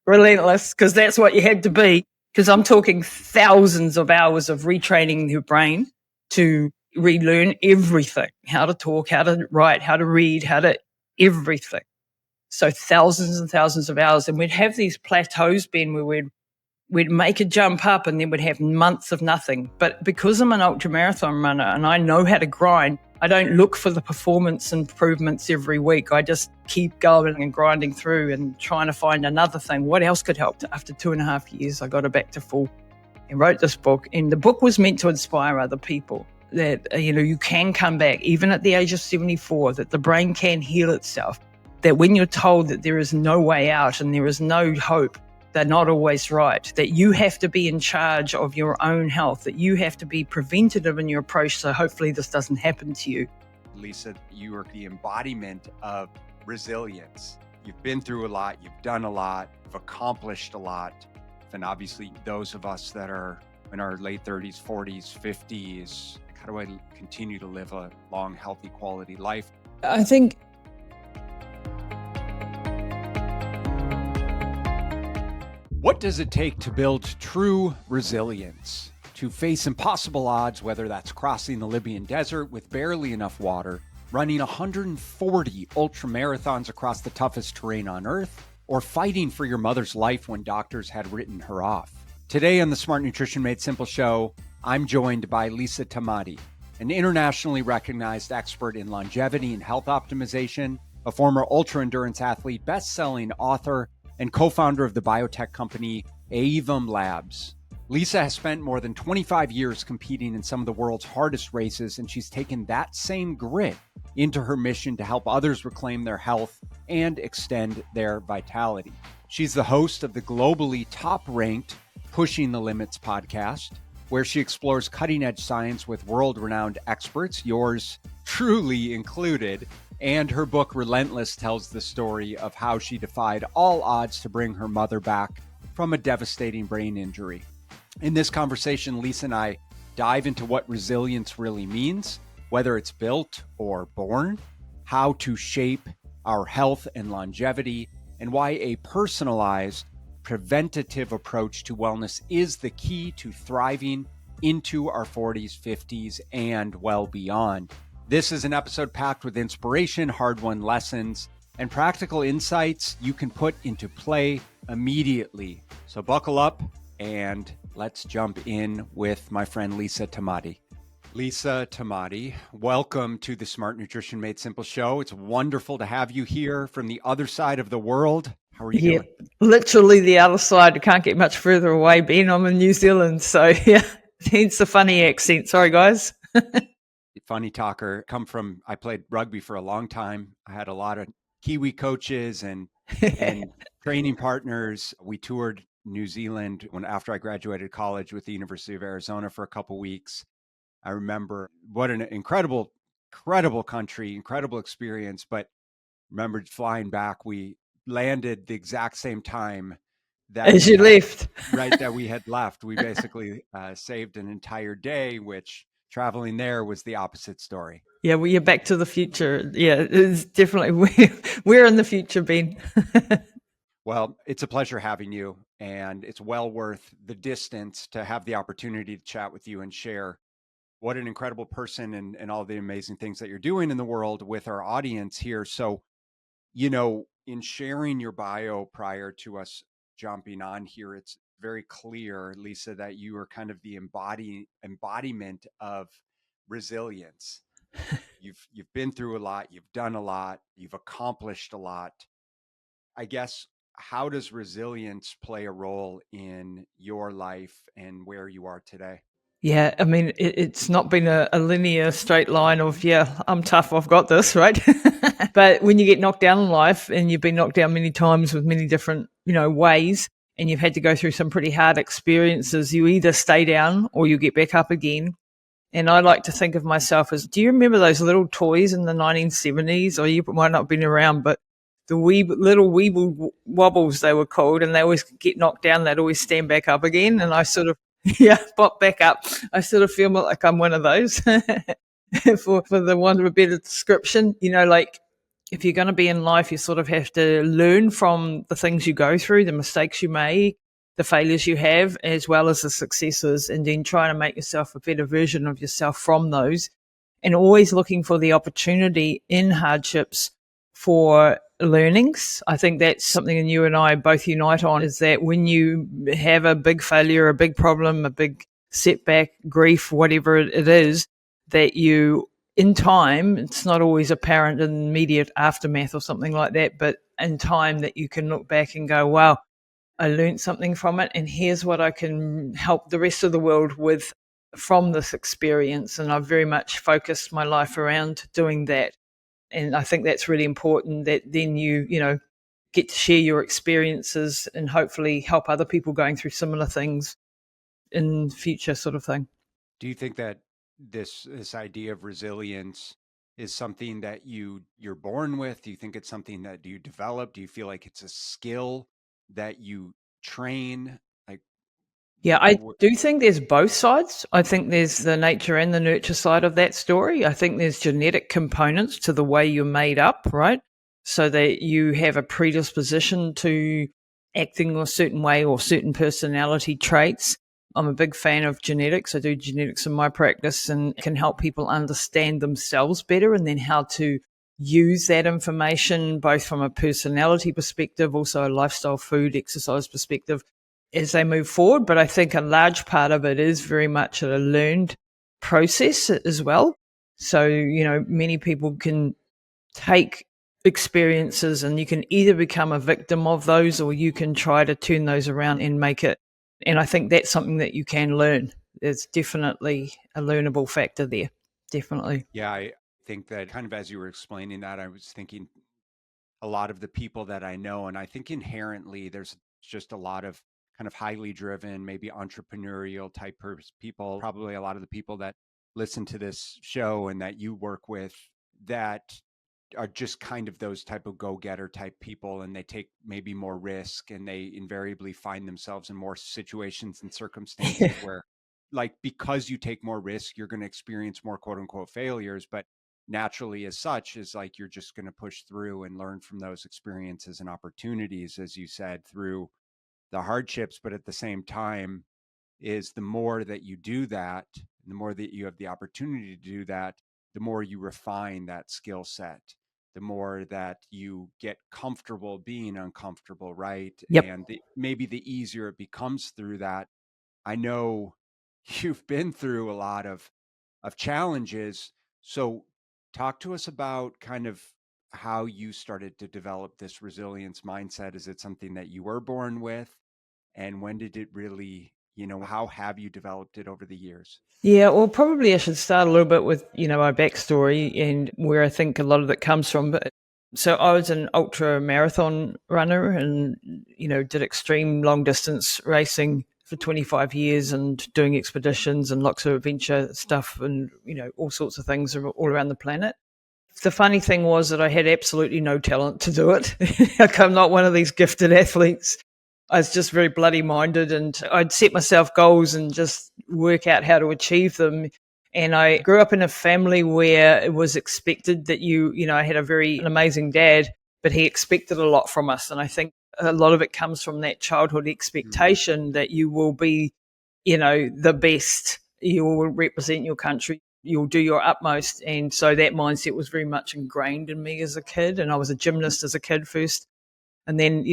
Relentless, because that's what you had to be. Because I'm talking thousands of hours of retraining your brain to relearn everything, how to talk, how to write, how to read, everything. So thousands and thousands of hours. And we'd have these plateaus, Ben, where we'd make a jump up and then we'd have months of nothing. But because I'm an ultramarathon runner and I know how to grind, I don't look for the performance improvements every week. I just keep going and grinding through and trying to find another thing. What else could help? After 2.5 years, I got it back to full and wrote this book. And the book was meant to inspire other people that, you can come back, even at the age of 74, that the brain can heal itself, that when you're told that there is no way out and there is no hope, they're not always right, that you have to be in charge of your own health, that you have to be preventative in your approach so hopefully this doesn't happen to you. Lisa, you are the embodiment of resilience. You've been through a lot, you've done a lot, you've accomplished a lot. And obviously those of us that are in our late 30s, 40s, 50s, how do I continue to live a long, healthy, quality life? I think what does it take to build true resilience? To face impossible odds, whether that's crossing the Libyan Desert with barely enough water, running 140 ultramarathons across the toughest terrain on Earth, or fighting for your mother's life when doctors had written her off. Today on the Smart Nutrition Made Simple show, I'm joined by Lisa Tamati, an internationally recognized expert in longevity and health optimization, a former ultra-endurance athlete, best-selling author, and co-founder of the biotech company Aevom Labs. Lisa has spent more than 25 years competing in some of the world's hardest races, and she's taken that same grit into her mission to help others reclaim their health and extend their vitality. She's the host of the globally top-ranked Pushing the Limits podcast, where she explores cutting-edge science with world-renowned experts, yours truly included. And her book, Relentless, tells the story of how she defied all odds to bring her mother back from a devastating brain injury. In this conversation, Lisa and I dive into what resilience really means, whether it's built or born, how to shape our health and longevity, and why a personalized, preventative approach to wellness is the key to thriving into our 40s, 50s, and well beyond. This is an episode packed with inspiration, hard-won lessons, and practical insights you can put into play immediately. So buckle up and let's jump in with my friend Lisa Tamati. Lisa Tamati, welcome to the Smart Nutrition Made Simple show. It's wonderful to have you here from the other side of the world. How are you doing? Literally the other side. I can't get much further away, Ben. I'm in New Zealand, so yeah, hence the funny accent. Sorry, guys. Funny talker. I played rugby for a long time. I had a lot of Kiwi coaches and training partners. We toured New Zealand after I graduated college with the University of Arizona for a couple weeks. I remember what an incredible country, incredible experience. But remembered flying back, we landed the exact same time that as you left, right, that we had left. We basically saved an entire day, which traveling there was the opposite story. Yeah, well, you're back to the future. Yeah, it's definitely, we're in the future, Ben. Well, it's a pleasure having you, and it's well worth the distance to have the opportunity to chat with you and share what an incredible person and all the amazing things that you're doing in the world with our audience here. So, in sharing your bio prior to us jumping on here, it's very clear, Lisa, that you are kind of the embodiment of resilience. You've been through a lot, you've done a lot, you've accomplished a lot. I guess, how does resilience play a role in your life and where you are today? Yeah, I mean, it's not been a linear straight line of, yeah, I'm tough, I've got this, right? But when you get knocked down in life, and you've been knocked down many times with many different, ways, and you've had to go through some pretty hard experiences, you either stay down or you get back up again. And I like to think of myself as, do you remember those little toys in the 1970s? Or you might not have been around, but the little weeble wobbles, they were called, and they always get knocked down, they'd always stand back up again. And I sort of, pop back up. I sort of feel like I'm one of those for the want of a better description, like if you're going to be in life, you sort of have to learn from the things you go through, the mistakes you make, the failures you have, as well as the successes, and then try to make yourself a better version of yourself from those, and always looking for the opportunity in hardships for learnings. I think that's something that you and I both unite on, is that when you have a big failure, a big problem, a big setback, grief, whatever it is, that you, in time, it's not always apparent in immediate aftermath or something like that, but in time that you can look back and go, wow, I learned something from it, and here's what I can help the rest of the world with from this experience. And I've very much focused my life around doing that. And I think that's really important, that then you get to share your experiences and hopefully help other people going through similar things in future, sort of thing. Do you think that this idea of resilience is something that you're born with? Do you think it's something that you develop? Do you feel like it's a skill that you train? Like, Yeah, I do think there's both sides. I think there's the nature and the nurture side of that story. I think there's genetic components to the way you're made up, right? So that you have a predisposition to acting a certain way or certain personality traits. I'm a big fan of genetics. I do genetics in my practice and can help people understand themselves better, and then how to use that information both from a personality perspective, also a lifestyle, food, exercise perspective as they move forward. But I think a large part of it is very much a learned process as well. So, many people can take experiences and you can either become a victim of those, or you can try to turn those around and make it. And I think that's something that you can learn. There's definitely a learnable factor there. Definitely. Yeah, I think that kind of as you were explaining that, I was thinking a lot of the people that I know, and I think inherently there's just a lot of kind of highly driven, maybe entrepreneurial type people, probably a lot of the people that listen to this show and that you work with, that are just kind of those type of go-getter type people, and they take maybe more risk, and they invariably find themselves in more situations and circumstances where, like, because you take more risk, you're going to experience more quote unquote failures, but naturally as such is like you're just going to push through and learn from those experiences and opportunities, as you said, through the hardships. But at the same time, is the more that you do that, the more that you have the opportunity to do that, the more you refine that skill set, the more that you get comfortable being uncomfortable, right? Yep. And maybe the easier it becomes through that. I know you've been through a lot of challenges. So talk to us about kind of how you started to develop this resilience mindset. Is it something that you were born with? And when did it really, how have you developed it over the years? Yeah, well, probably I should start a little bit with, my backstory and where I think a lot of it comes from. But so I was an ultra marathon runner and, did extreme long distance racing for 25 years and doing expeditions and lots of adventure stuff and, all sorts of things all around the planet. The funny thing was that I had absolutely no talent to do it. Like, I'm not one of these gifted athletes. I was just very bloody minded, and I'd set myself goals and just work out how to achieve them. And I grew up in a family where it was expected that I had an amazing dad, but he expected a lot from us. And I think a lot of it comes from that childhood expectation that you will be, the best. You will represent your country. You'll do your utmost. And so that mindset was very much ingrained in me as a kid. And I was a gymnast as a kid first. And then,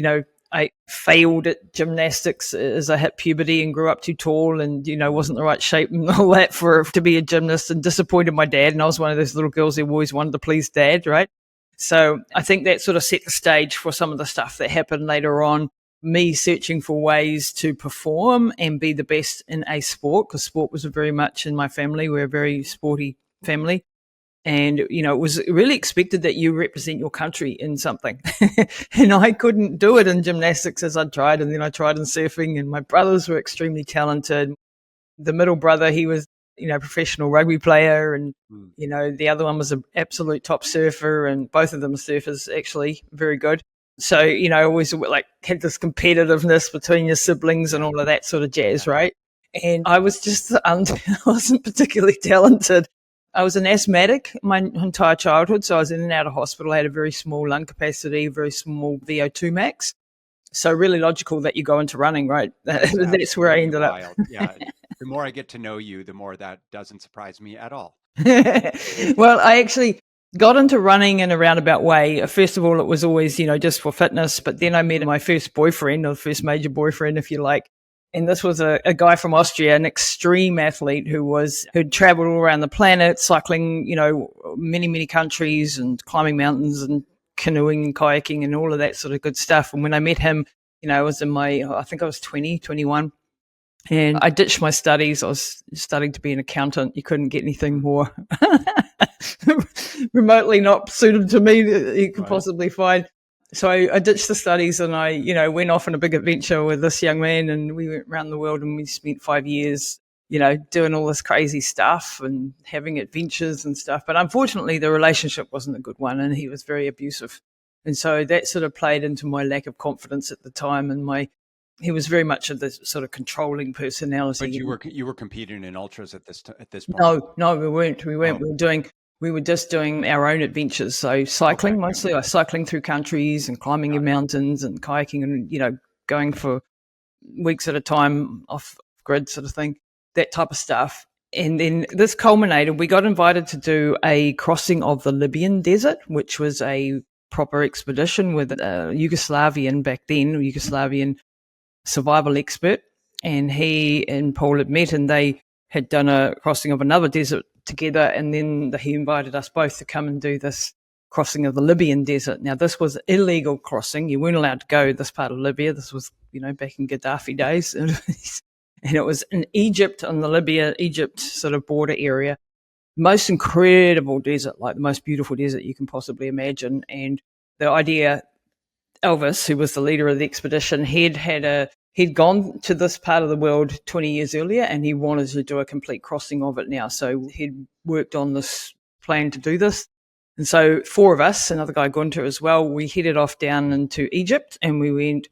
I failed at gymnastics as I hit puberty and grew up too tall and, wasn't the right shape and all that to be a gymnast, and disappointed my dad. And I was one of those little girls who always wanted to please dad, right? So I think that sort of set the stage for some of the stuff that happened later on, me searching for ways to perform and be the best in a sport, because sport was very much in my family. We're a very sporty family. And, it was really expected that you represent your country in something. And I couldn't do it in gymnastics as I tried. And then I tried in surfing, and my brothers were extremely talented. The middle brother, he was, professional rugby player. And, the other one was an absolute top surfer. And both of them surfers, actually, very good. So, always had this competitiveness between your siblings and all of that sort of jazz, right? And I was just, I wasn't particularly talented. I was an asthmatic my entire childhood, so I was in and out of hospital. I had a very small lung capacity, very small VO2 max. So really logical that you go into running, right? That's where I ended wild. up. Yeah. The more I get to know you, the more that doesn't surprise me at all. Well, I actually got into running in a roundabout way. First of all, it was always, just for fitness. But then I met my first boyfriend, or first major boyfriend, if you like. And this was a guy from Austria, an extreme athlete who'd traveled all around the planet, cycling, many, many countries and climbing mountains and canoeing and kayaking and all of that sort of good stuff. And when I met him, I was I think I was 20, 21. And I ditched my studies. I was studying to be an accountant. You couldn't get anything more remotely not suited to me that you could possibly find. So I ditched the studies and I, went off on a big adventure with this young man, and we went around the world and we spent 5 years, doing all this crazy stuff and having adventures and stuff. But unfortunately, the relationship wasn't a good one and he was very abusive. And so that sort of played into my lack of confidence at the time, and he was very much of the sort of controlling personality. But you were competing in ultras at this point? No, we weren't. We were just doing our own adventures. So cycling mostly, like cycling through countries and climbing in mountains and kayaking and, going for weeks at a time off grid sort of thing, that type of stuff. And then this culminated, we got invited to do a crossing of the Libyan Desert, which was a proper expedition with a Yugoslavian survival expert. And he and Paul had met and they had done a crossing of another desert together, and then he invited us both to come and do this crossing of the Libyan Desert. Now, this was illegal crossing. You weren't allowed to go this part of Libya. This was, back in Gaddafi days. And it was in Egypt, on the Libya-Egypt sort of border area. Most incredible desert, like the most beautiful desert you can possibly imagine. And the idea, Elvis, who was the leader of the expedition, he'd gone to this part of the world 20 years earlier, and he wanted to do a complete crossing of it now. So he'd worked on this plan to do this. And so 4 of us, another guy, Gunter, as well, we headed off down into Egypt, and we went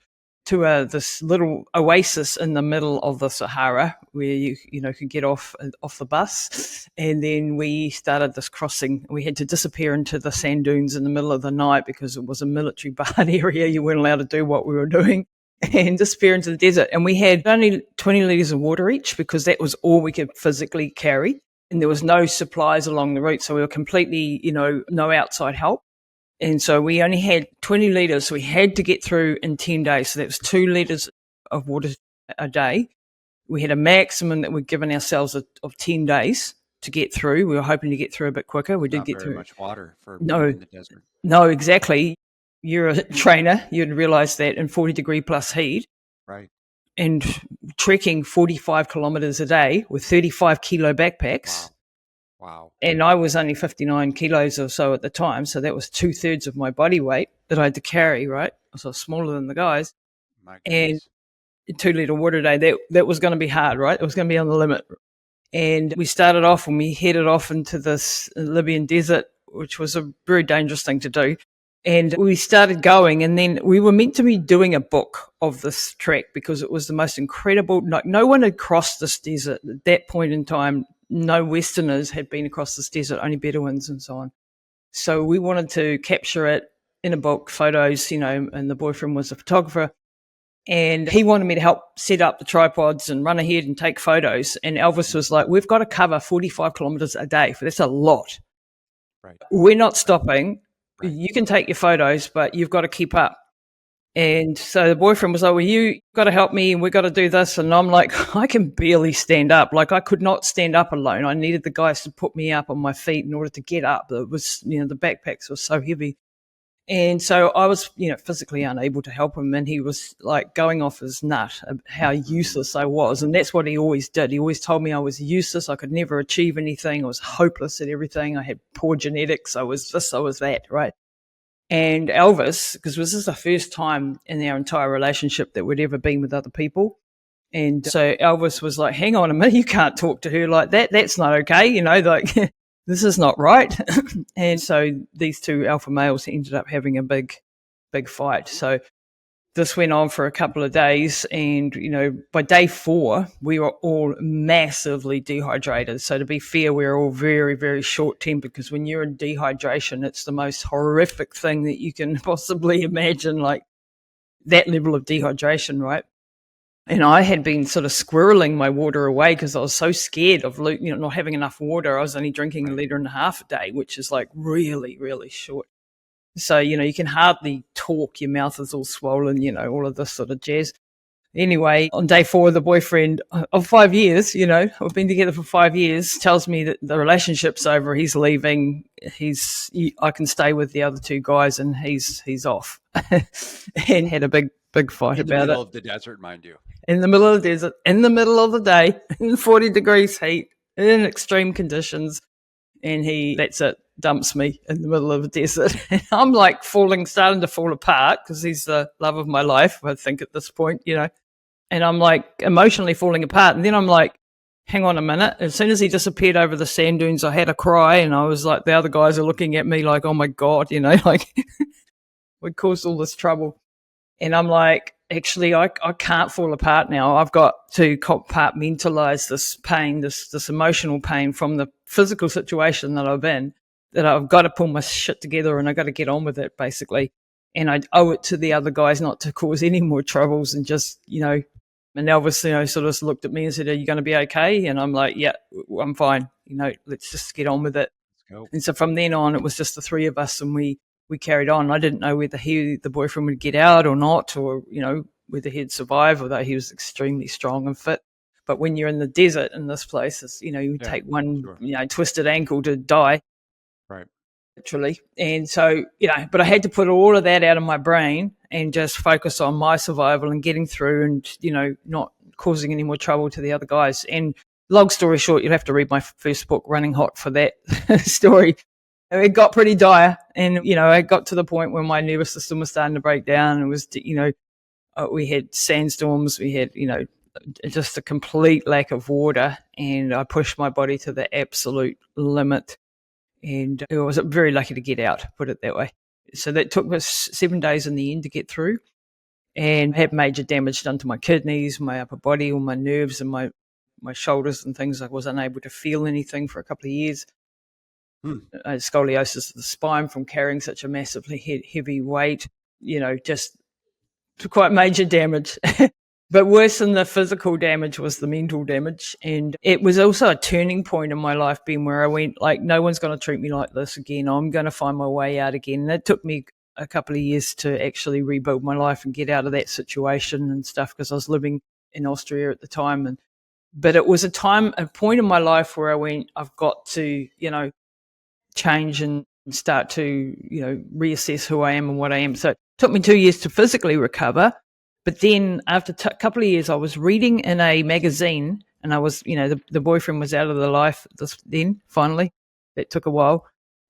to this little oasis in the middle of the Sahara where you could get off the bus. And then we started this crossing. We had to disappear into the sand dunes in the middle of the night because it was a military barred area. You weren't allowed to do what we were doing, and disappear into the desert. And we had only 20 litres of water each because that was all we could physically carry. And there was no supplies along the route. So we were completely, no outside help. And so we only had 20 litres. So we had to get through in 10 days. So that was 2 litres of water a day. We had a maximum that we'd given ourselves of 10 days to get through. We were hoping to get through a bit quicker. We did get through. Not very much water for in the desert. No, exactly. You're a trainer, you'd realize that in 40-degree plus heat. Right. And trekking 45 kilometers a day with 35 kilo backpacks. Wow. And I was only 59 kilos or so at the time. So that was 2/3 of my body weight that I had to carry, right? So I was smaller than the guys. And 2 litre water a day, that was going to be hard, right? It was going to be on the limit. And we started off and we headed off into this Libyan desert, which was a very dangerous thing to do. And we started going, and then we were meant to be doing a book of this trek because it was the most incredible. No one had crossed this desert at that point in time. No Westerners had been across this desert, only Bedouins and so on. So we wanted to capture it in a book, photos, and the boyfriend was a photographer. And he wanted me to help set up the tripods and run ahead and take photos. And Elvis was like, we've got to cover 45 kilometers a day. That's a lot. Right. We're not stopping. Right. You can take your photos, but you've got to keep up. And so the boyfriend was like, well, you got to help me and we've got to do this. And I'm like, I can barely stand up. Like I could not stand up alone. I needed the guys to put me up on my feet in order to get up. It was, the backpacks were so heavy. And so I was, physically unable to help him. And he was like going off his nut of how useless I was. And that's what he always did. He always told me I was useless. I could never achieve anything. I was hopeless at everything. I had poor genetics. I was this, I was that, right? And Elvis, because this is the first time in our entire relationship that we'd ever been with other people. And so Elvis was like, hang on a minute, you can't talk to her like that. That's not okay. This is not right. And so these two alpha males ended up having a big fight. So this went on for a couple of days, and by day 4 we were all massively dehydrated. So to be fair, we were all very, very short tempered, because when you're in dehydration, it's the most horrific thing that you can possibly imagine, like that level of dehydration, right? And I had been sort of squirreling my water away because I was so scared of not having enough water. I was only drinking 1.5 liters a day, which is like really, really short. So, you can hardly talk. Your mouth is all swollen, all of this sort of jazz. Anyway, on day 4, the boyfriend of 5 years, we've been together for 5 years, tells me that the relationship's over. He's leaving. I can stay with the other 2 guys, and he's off. And had a big fight about it. In the middle of the desert, mind you. In the middle of the desert, in the middle of the day, in 40 degrees heat, in extreme conditions. And that's it, dumps me in the middle of the desert. And I'm like starting to fall apart, because he's the love of my life, I think, at this point, And I'm like emotionally falling apart. And then I'm like, hang on a minute. As soon as he disappeared over the sand dunes, I had a cry, and I was like, the other guys are looking at me like, oh my God, like we caused all this trouble. And I'm like, actually, I can't fall apart now. I've got to compartmentalize this pain, this emotional pain from the physical situation that I've been, that I've got to pull my shit together, and I've got to get on with it, basically. And I owe it to the other guys not to cause any more troubles, and just, and Elvis, sort of looked at me and said, are you going to be okay? And I'm like, yeah, I'm fine. Let's just get on with it. Let's go. And so from then on, it was just the 3 of us, and we carried on. I didn't know whether the boyfriend would get out or not, or, whether he'd survive, although he was extremely strong and fit. But when you're in the desert in this place, it's, you take one, twisted ankle to die. Right. Literally. And so, but I had to put all of that out of my brain and just focus on my survival and getting through, and, not causing any more trouble to the other guys. And long story short, you'll have to read my first book, Running Hot, for that story. It got pretty dire, and, it got to the point where my nervous system was starting to break down. It was, we had sandstorms, we had, just a complete lack of water, and I pushed my body to the absolute limit. And I was very lucky to get out, put it that way. So that took us 7 days in the end to get through, and had major damage done to my kidneys, my upper body, all my nerves, and my shoulders and things. I was unable to feel anything for a couple of years. I had scoliosis of the spine from carrying such a massively heavy weight, just quite major damage. But worse than the physical damage was the mental damage. And it was also a turning point in my life, being where I went, like, no one's going to treat me like this again. I'm going to find my way out again. And it took me a couple of years to actually rebuild my life and get out of that situation and stuff, because I was living in Austria at the time. But it was a point in my life where I went, I've got to, change and start to, reassess who I am and what I am. So it took me 2 years to physically recover. But then after a couple of years, I was reading in a magazine, and I was, the boyfriend was out of the life then, finally. It took a while.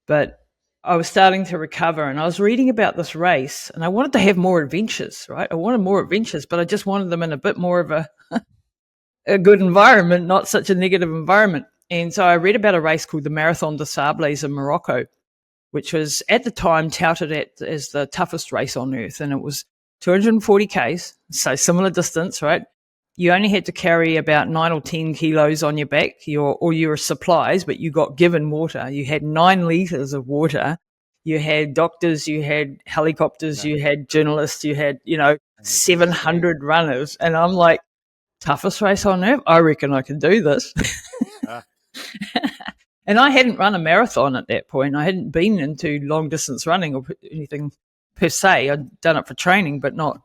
But I was starting to recover, and I was reading about this race, and I wanted to have more adventures, right? I wanted more adventures, but I just wanted them in a bit more of a good environment, not such a negative environment. And so I read about a race called the Marathon des Sables in Morocco, which was at the time touted as the toughest race on earth. And it was 240 Ks, so similar distance, right? You only had to carry about 9 or 10 kilos on your back, or your supplies, but you got given water. You had 9 liters of water. You had doctors, you had helicopters, you had journalists, you had, 700 runners. And I'm like, toughest race on earth? I reckon I can do this. And I hadn't run a marathon at that point. I hadn't been into long distance running or anything per se. I'd done it for training, but not,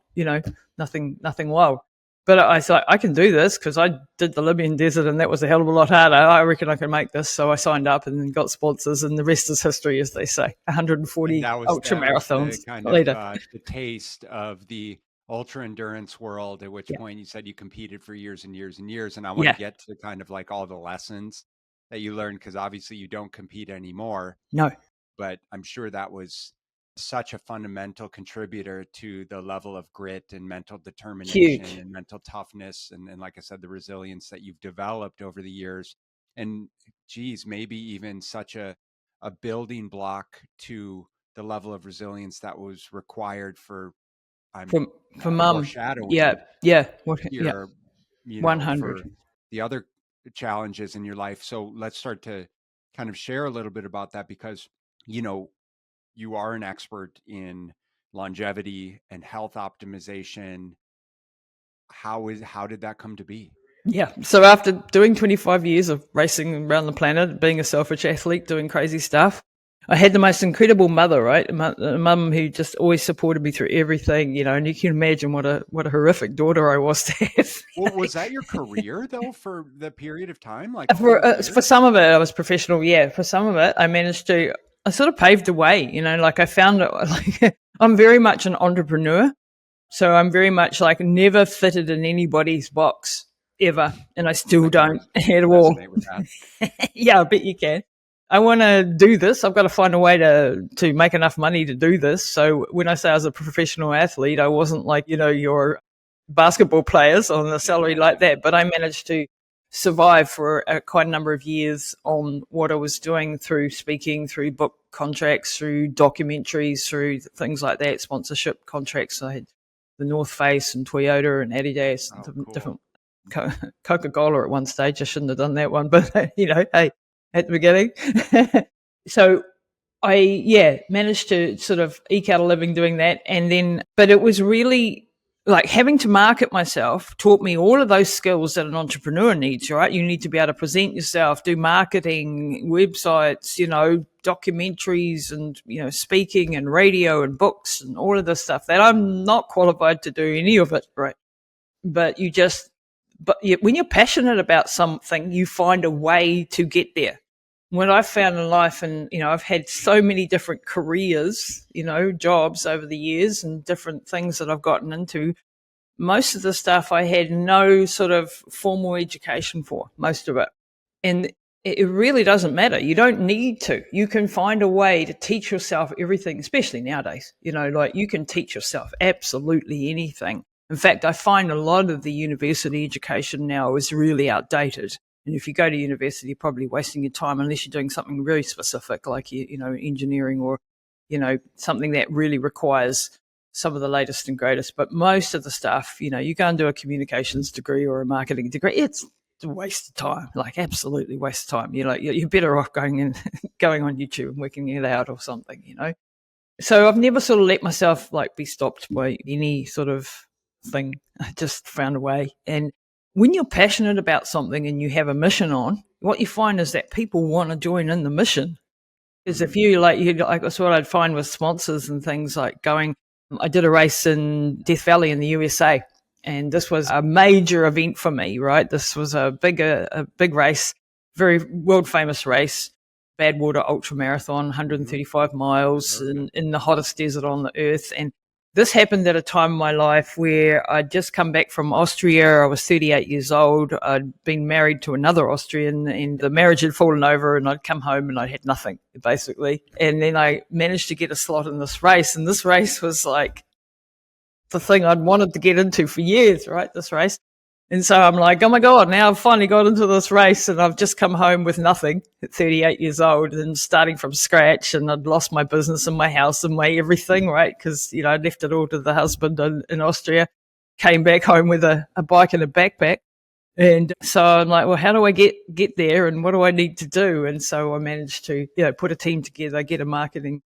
nothing wild. But I thought, I can do this, because I did the Libyan Desert, and that was a hell of a lot harder. I reckon I can make this. So I signed up and got sponsors, and the rest is history, as they say. 140 ultramarathons later. The taste of the ultra endurance world, at which point you said you competed for years and years and years. And I want to get to kind of like all the lessons that you learned, because obviously you don't compete anymore. No. But I'm sure that was such a fundamental contributor to the level of grit and mental determination and mental toughness. And like I said, the resilience that you've developed over the years. And geez, maybe even such a building block to the level of resilience that was required for I'm for mum. foreshadowing Yeah. here, 100. for the other challenges in your life. So let's start to kind of share a little bit about that, because, you are an expert in longevity and health optimization. How did that come to be? Yeah. So after doing 25 years of racing around the planet, being a selfish athlete, doing crazy stuff, I had the most incredible mother, right? A mum who just always supported me through everything, and you can imagine what a horrific daughter I was to have. Well, was that your career though for the period of time, like all For those years? for some of it, I was professional. Yeah, for some of it, I managed to. I sort of paved the way. Like I found it. Like I'm very much an entrepreneur, so I'm very much like never fitted in anybody's box ever, and I still don't at all. Resonate with that. Yeah, I bet you can. I want to do this. I've got to find a way to make enough money to do this. So when I say I was a professional athlete, I wasn't like, your basketball players on a salary like that, but I managed to survive for quite a number of years on what I was doing through speaking, through book contracts, through documentaries, through things like that, sponsorship contracts. I had the North Face and Toyota and Adidas, and different Coca-Cola at one stage. I shouldn't have done that one, but hey, at the beginning. So I managed to sort of eke out a living doing that. And then, but it was really like having to market myself taught me all of those skills that an entrepreneur needs, right? You need to be able to present yourself, do marketing, websites, documentaries and, speaking and radio and books and all of this stuff that I'm not qualified to do any of it, right? But when you're passionate about something, you find a way to get there. What I've found in life, and I've had so many different careers, jobs over the years and different things that I've gotten into. Most of the stuff I had no sort of formal education for, most of it. And it really doesn't matter. You don't need to. You can find a way to teach yourself everything, especially nowadays. Like you can teach yourself absolutely anything. In fact, I find a lot of the university education now is really outdated. And if you go to university, you're probably wasting your time unless you're doing something very specific, like engineering or something that really requires some of the latest and greatest. But most of the stuff, you go and do a communications degree or a marketing degree, it's a waste of time, like absolutely waste of time. You're better off going on YouTube and working it out or something. So I've never sort of let myself like be stopped by any sort of thing. I just found a way. And when you're passionate about something and you have a mission on, what you find is that people want to join in the mission. Because if that's what I'd find with sponsors and things like I did a race in Death Valley in the USA, and this was a major event for me, right? This was a big race, very world famous race, Badwater Ultramarathon, 135 miles in the hottest desert on the earth. And this happened at a time in my life where I'd just come back from Austria. I was 38 years old. I'd been married to another Austrian and the marriage had fallen over, and I'd come home and I had nothing, basically. And then I managed to get a slot in this race. And this race was like the thing I'd wanted to get into for years, right? This race. And so I'm like, oh my God, now I've finally got into this race and I've just come home with nothing at 38 years old and starting from scratch, and I'd lost my business and my house and my everything, right? Because, I left it all to the husband in Austria, came back home with a bike and a backpack. And so I'm like, well, how do I get there and what do I need to do? And so I managed to, put a team together, get a marketing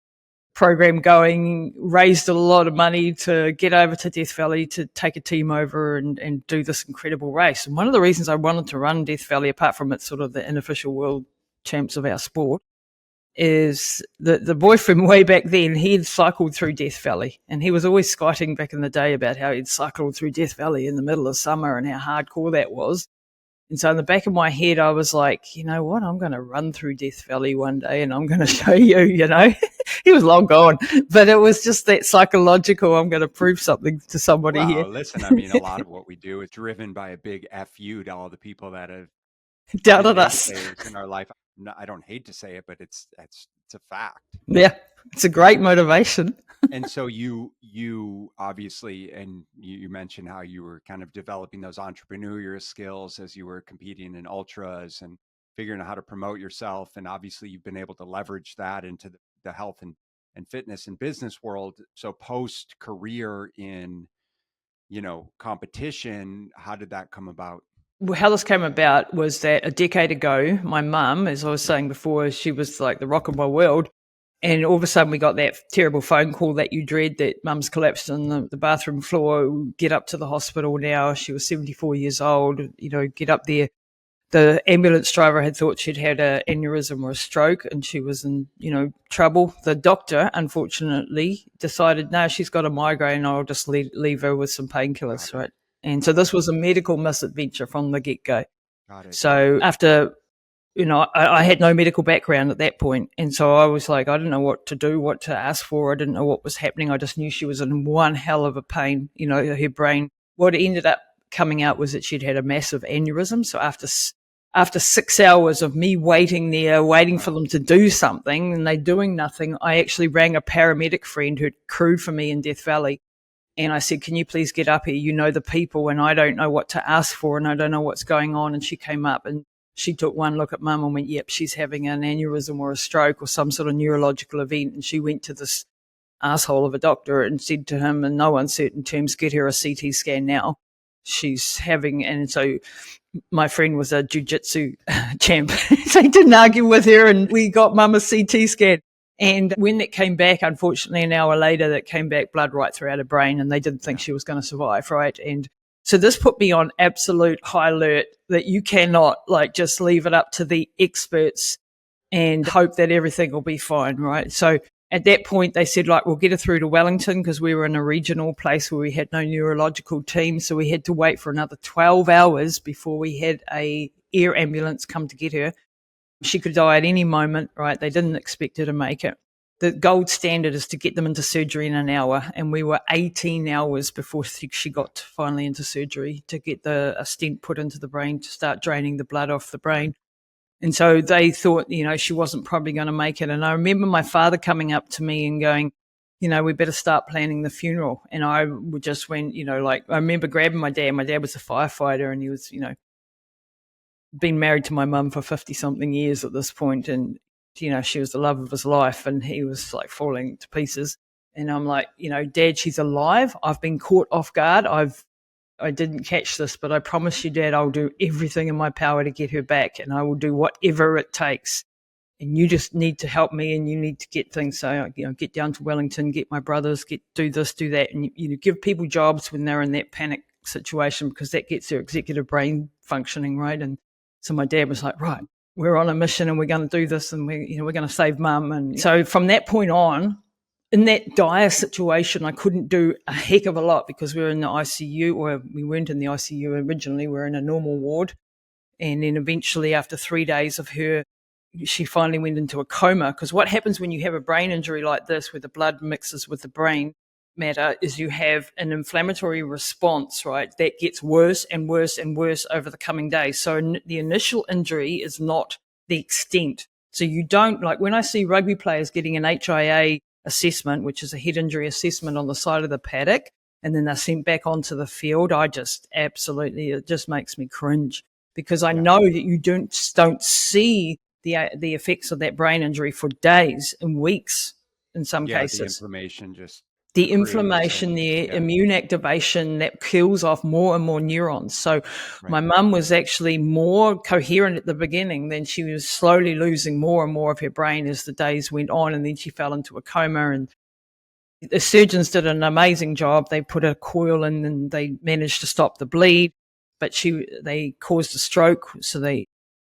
program going, raised a lot of money to get over to Death Valley to take a team over and do this incredible race. And one of the reasons I wanted to run Death Valley, apart from it's sort of the unofficial world champs of our sport, is the boyfriend way back then, he had cycled through Death Valley, and he was always skiting back in the day about how he'd cycled through Death Valley in the middle of summer and how hardcore that was. And so in the back of my head, I was like, you know what? I'm going to run through Death Valley one day and I'm going to show you, He was long gone, but it was just that psychological, I'm going to prove something to somebody here. Listen, I mean, a lot of what we do is driven by a big FU to all the people that have doubted us in our life. I don't hate to say it, but it's a fact. Yeah, it's a great motivation. And so you obviously, and you mentioned how you were kind of developing those entrepreneurial skills as you were competing in ultras and figuring out how to promote yourself. And obviously you've been able to leverage that into the health and and fitness and business world. So post career in, competition, how did that come about? Well, how this came about was that a decade ago, my mum, as I was saying before, she was like the rock of my world. And all of a sudden we got that terrible phone call that you dread, that mum's collapsed on the bathroom floor, get up to the hospital now. She was 74 years old, get up there. The ambulance driver had thought she'd had an aneurysm or a stroke and she was in, trouble. The doctor, unfortunately, decided, no, she's got a migraine. I'll just leave her with some painkillers, right? And so this was a medical misadventure from the get-go. Got it. So after, I had no medical background at that point. And so I was like, I didn't know what to do, what to ask for. I didn't know what was happening. I just knew she was in one hell of a pain, her brain. What ended up coming out was that she'd had a massive aneurysm. So after 6 hours of me waiting there, waiting for them to do something and they doing nothing, I actually rang a paramedic friend who'd crewed for me in Death Valley. And I said, can you please get up here? You know the people and I don't know what to ask for and I don't know what's going on. And she came up and she took one look at mum and went, yep, she's having an aneurysm or a stroke or some sort of neurological event. And she went to this asshole of a doctor and said to him in no uncertain terms, get her a CT scan now. She's having, and so my friend was a jiu-jitsu champ. So I didn't argue with her and we got mum a CT scan. And when it came back, unfortunately, an hour later, that came back blood right throughout her brain and they didn't think she was going to survive, right? And so this put me on absolute high alert that you cannot just leave it up to the experts and hope that everything will be fine, right? So at that point, they said, we'll get her through to Wellington because we were in a regional place where we had no neurological team. So we had to wait for another 12 hours before we had a air ambulance come to get her. She could die at any moment, right? They didn't expect her to make it. The gold standard is to get them into surgery in an hour. And we were 18 hours before she got finally into surgery to get a stent put into the brain to start draining the blood off the brain. And so they thought, she wasn't probably going to make it. And I remember my father coming up to me and going, we better start planning the funeral. And I just went, I remember grabbing my dad. My dad was a firefighter and he was, been married to my mum for 50 something years at this point. And, she was the love of his life and he was falling to pieces. And I'm like, Dad, she's alive. I've been caught off guard. I didn't catch this, but I promise you, Dad, I'll do everything in my power to get her back and I will do whatever it takes. And you just need to help me and you need to get things. So, get down to Wellington, get my brothers, do this, do that. And, give people jobs when they're in that panic situation because that gets their executive brain functioning, right? And so my dad was like, right, we're on a mission and we're going to do this and we're going to save mum. And so from that point on, in that dire situation, I couldn't do a heck of a lot because we were in the ICU, or we weren't in the ICU originally. We were in a normal ward. And then eventually after 3 days of her, she finally went into a coma. Because what happens when you have a brain injury like this, where the blood mixes with the brain matter, is you have an inflammatory response, right? That gets worse and worse and worse over the coming days. So the initial injury is not the extent. So you don't, when I see rugby players getting an HIA assessment, which is a head injury assessment on the side of the paddock, and then they're sent back onto the field, I just absolutely, it just makes me cringe because I know that you don't see the effects of that brain injury for days and weeks in some cases. The inflammation the inflammation there, immune activation that kills off more and more neurons. So my mum was actually more coherent at the beginning, then she was slowly losing more and more of her brain as the days went on, and then she fell into a coma. And the surgeons did an amazing job. They put a coil in and they managed to stop the bleed, but they caused a stroke, so they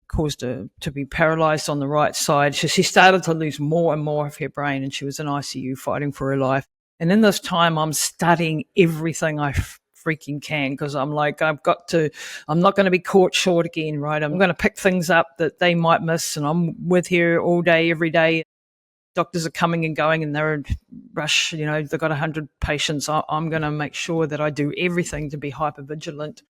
caused her to be paralyzed on the right side. So she started to lose more and more of her brain, and she was in ICU fighting for her life. And in this time, I'm studying everything I freaking can because I'm like, I'm not going to be caught short again, right? I'm going to pick things up that they might miss, and I'm with her all day, every day. Doctors are coming and going and they're in rush, they've got 100 patients. I'm going to make sure that I do everything to be hyper vigilant.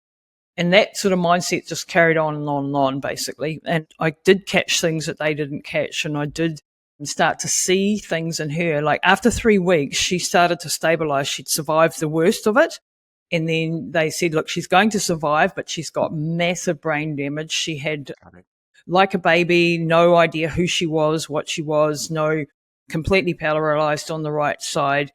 And that sort of mindset just carried on and on and on, basically. And I did catch things that they didn't catch, and I did start to see things in her. After 3 weeks, she started to stabilize. She'd survived the worst of it. And then they said, look, she's going to survive, but she's got massive brain damage. She had, like a baby, no idea who she was, what she was, no completely paralyzed on the right side,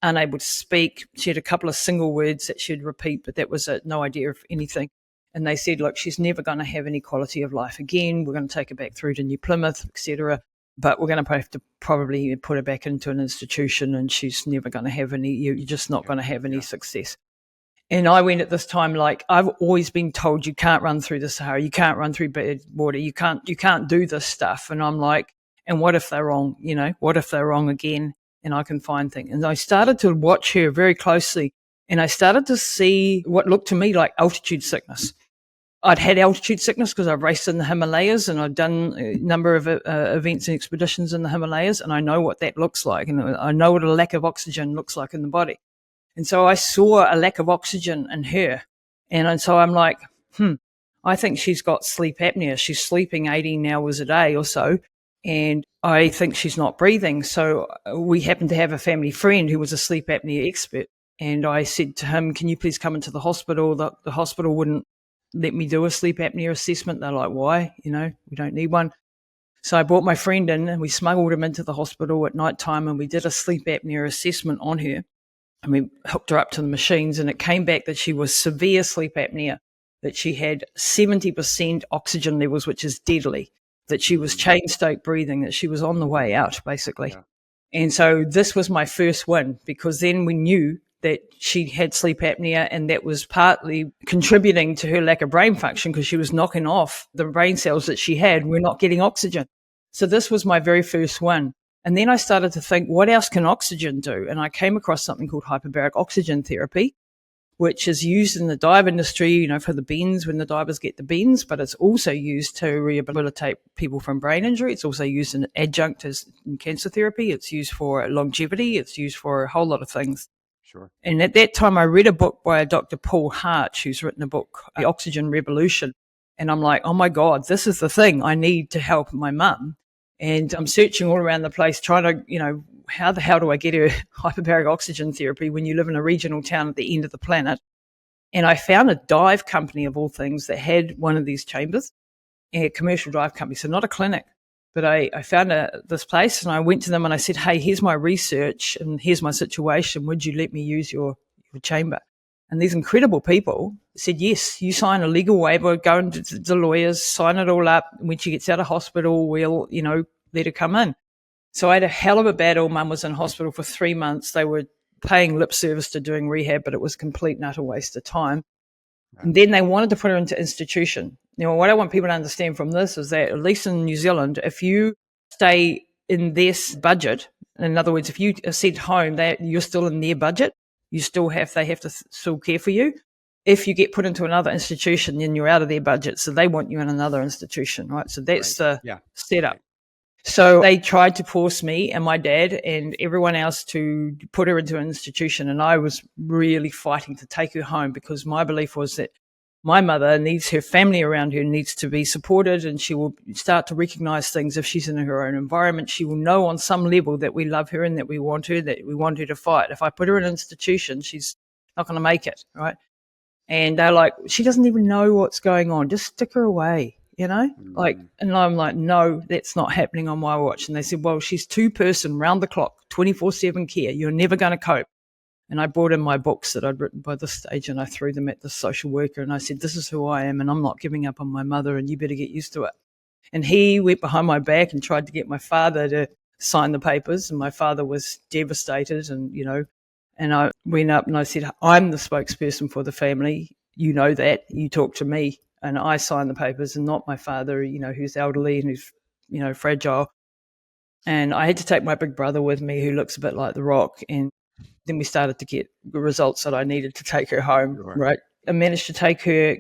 unable to speak. She had a couple of single words that she'd repeat, but that was it, no idea of anything. And they said, look, she's never going to have any quality of life again. We're going to take her back through to New Plymouth, etc. But we're going to have to probably put her back into an institution, and she's never going to have any, you're just not going to have any success. And I went at this time, like, I've always been told you can't run through the Sahara, you can't run through Badwater, you can't do this stuff. And I'm like, and what if they're wrong? You know, what if they're wrong again? And I can find things. And I started to watch her very closely, and I started to see what looked to me like altitude sickness. I'd had altitude sickness because I've raced in the Himalayas, and I've done a number of events and expeditions in the Himalayas, and I know what that looks like, and I know what a lack of oxygen looks like in the body. And so I saw a lack of oxygen in her. And so I'm like, I think she's got sleep apnea. She's sleeping 18 hours a day or so, and I think she's not breathing. So we happened to have a family friend who was a sleep apnea expert. And I said to him, can you please come into the hospital? The hospital wouldn't let me do a sleep apnea assessment. They're like, why? You know, we don't need one. So I brought my friend in, and we smuggled him into the hospital at night time, and we did a sleep apnea assessment on her. And we hooked her up to the machines, and it came back that she was severe sleep apnea, that she had 70% oxygen levels, which is deadly, that she was chain state breathing, that she was on the way out, basically. Yeah. And so this was my first win, because then we knew that she had sleep apnea, and that was partly contributing to her lack of brain function, because she was knocking off the brain cells that she had. We're not getting oxygen. So this was my very first win. And then I started to think, what else can oxygen do? And I came across something called hyperbaric oxygen therapy, which is used in the dive industry, you know, for the bends, when the divers get the bends, but it's also used to rehabilitate people from brain injury. It's also used in adjunct in cancer therapy. It's used for longevity. It's used for a whole lot of things. Sure. And at that time, I read a book by Dr. Paul Hart, who's written a book, The Oxygen Revolution. And I'm like, oh my God, this is the thing I need to help my mum. And I'm searching all around the place, trying to, you know, how the hell do I get her hyperbaric oxygen therapy when you live in a regional town at the end of the planet? And I found a dive company, of all things, that had one of these chambers, a commercial dive company, so not a clinic. But I found this place, and I went to them and I said, hey, here's my research and here's my situation. Would you let me use your chamber? And these incredible people said, yes, you sign a legal waiver, go into the lawyers, sign it all up. When she gets out of hospital, we'll, you know, let her come in. So I had a hell of a battle. Mum was in hospital for 3 months. They were paying lip service to doing rehab, but it was a complete and utter waste of time. Right. And then they wanted to put her into institution. Now, what I want people to understand from this is that, at least in New Zealand, if you stay in this budget, in other words, if you are sent home, you're still in their budget. They have to still care for you. If you get put into another institution, then you're out of their budget. So they want you in another institution, right? So that's the setup. Right. So they tried to force me and my dad and everyone else to put her into an institution. And I was really fighting to take her home, because my belief was that my mother needs her family around her, needs to be supported, and she will start to recognize things if she's in her own environment. She will know on some level that we love her and that we want her to fight. If I put her in an institution, she's not going to make it, right? And they're like, she doesn't even know what's going on. Just stick her away, you know? Mm-hmm. And I'm like, no, that's not happening on my watch. And they said, well, she's 2-person, round the clock, 24/7 care. You're never going to cope. And I brought in my books that I'd written by this stage, and I threw them at the social worker, and I said, this is who I am, and I'm not giving up on my mother, and you better get used to it. And he went behind my back and tried to get my father to sign the papers, and my father was devastated, and, you know, and I went up and I said, I'm the spokesperson for the family. You know that. You talk to me. And I signed the papers, and not my father, you know, who's elderly and who's, you know, fragile. And I had to take my big brother with me, who looks a bit like The Rock, and then we started to get the results that I needed to take her home, right? I managed to take her,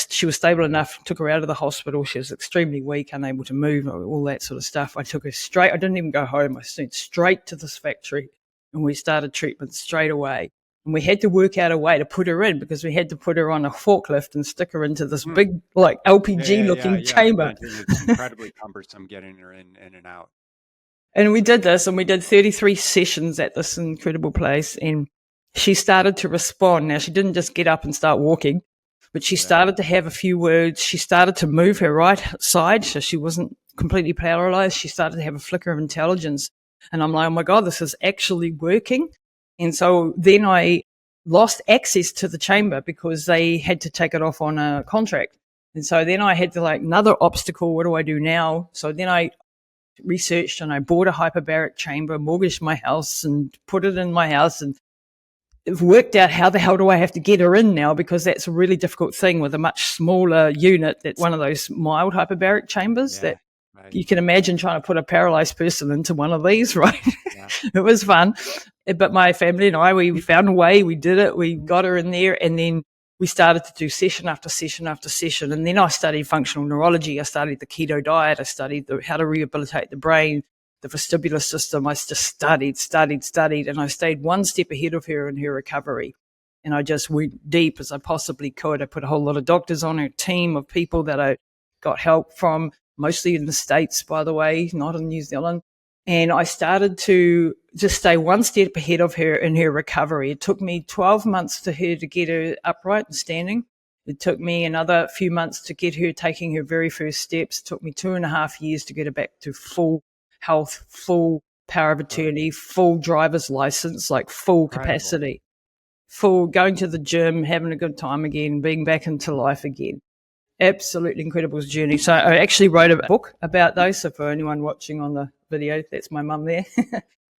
she was stable enough, took her out of the hospital. She was extremely weak, unable to move, all that sort of stuff. I took her straight, I didn't even go home. I went straight to this factory, and we started treatment straight away. And we had to work out a way to put her in, because we had to put her on a forklift and stick her into this big, like LPG-looking chamber. It's incredibly cumbersome getting her in and out. And we did this, and we did 33 sessions at this incredible place, and she started to respond. Now, she didn't just get up and start walking, but she started to have a few words. She started to move her right side, so she wasn't completely paralyzed. She started to have a flicker of intelligence. And I'm like, oh my God, this is actually working. And so then I lost access to the chamber because they had to take it off on a contract. And so then I had to another obstacle. What do I do now? So then I researched and I bought a hyperbaric chamber, mortgaged my house and put it in my house, and worked out how the hell do I have to get her in now, because that's a really difficult thing with a much smaller unit. That's one of those mild hyperbaric chambers that you can imagine trying to put a paralyzed person into one of these, right? Yeah. It was fun. But my family and I, we found a way, we did it, we got her in there, and then we started to do session after session after session. And then I studied functional neurology. I studied the keto diet. I studied how to rehabilitate the brain, the vestibular system. I just studied, and I stayed one step ahead of her in her recovery. And I just went deep as I possibly could. I put a whole lot of doctors on her team of people that I got help from, mostly in the States, by the way, not in New Zealand. And I started to just stay one step ahead of her in her recovery. It took me 12 months for her to get her upright and standing. It took me another few months to get her taking her very first steps. It took me 2.5 years to get her back to full health, full power of attorney, full driver's license, full capacity, full going to the gym, having a good time again, being back into life again. Absolutely incredible journey. So I actually wrote a book about those. So for anyone watching on the video, that's my mum there.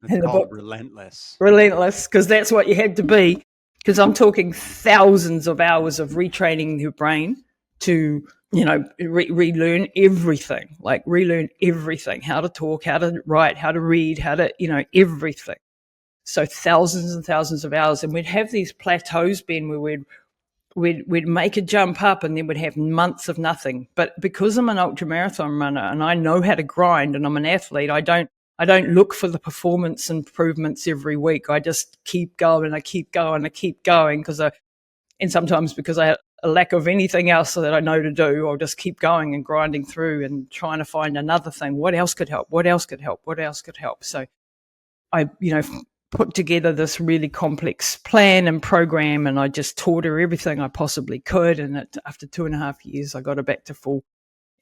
It's called Relentless. Relentless, because that's what you had to be. Because I'm talking thousands of hours of retraining your brain to, relearn everything, relearn everything, how to talk, how to write, how to read, how to, everything. So thousands and thousands of hours. And we'd have these plateaus, Ben, where we'd make a jump up and then we'd have months of nothing. But because I'm an ultramarathon runner and I know how to grind and I'm an athlete, I don't look for the performance improvements every week. I just keep going. I keep going and sometimes because I have a lack of anything else that I know to do, I'll just keep going and grinding through and trying to find another thing. What else could help? What else could help? What else could help? So I, put together this really complex plan and program, and I just taught her everything I possibly could. And after 2.5 years, I got her back to full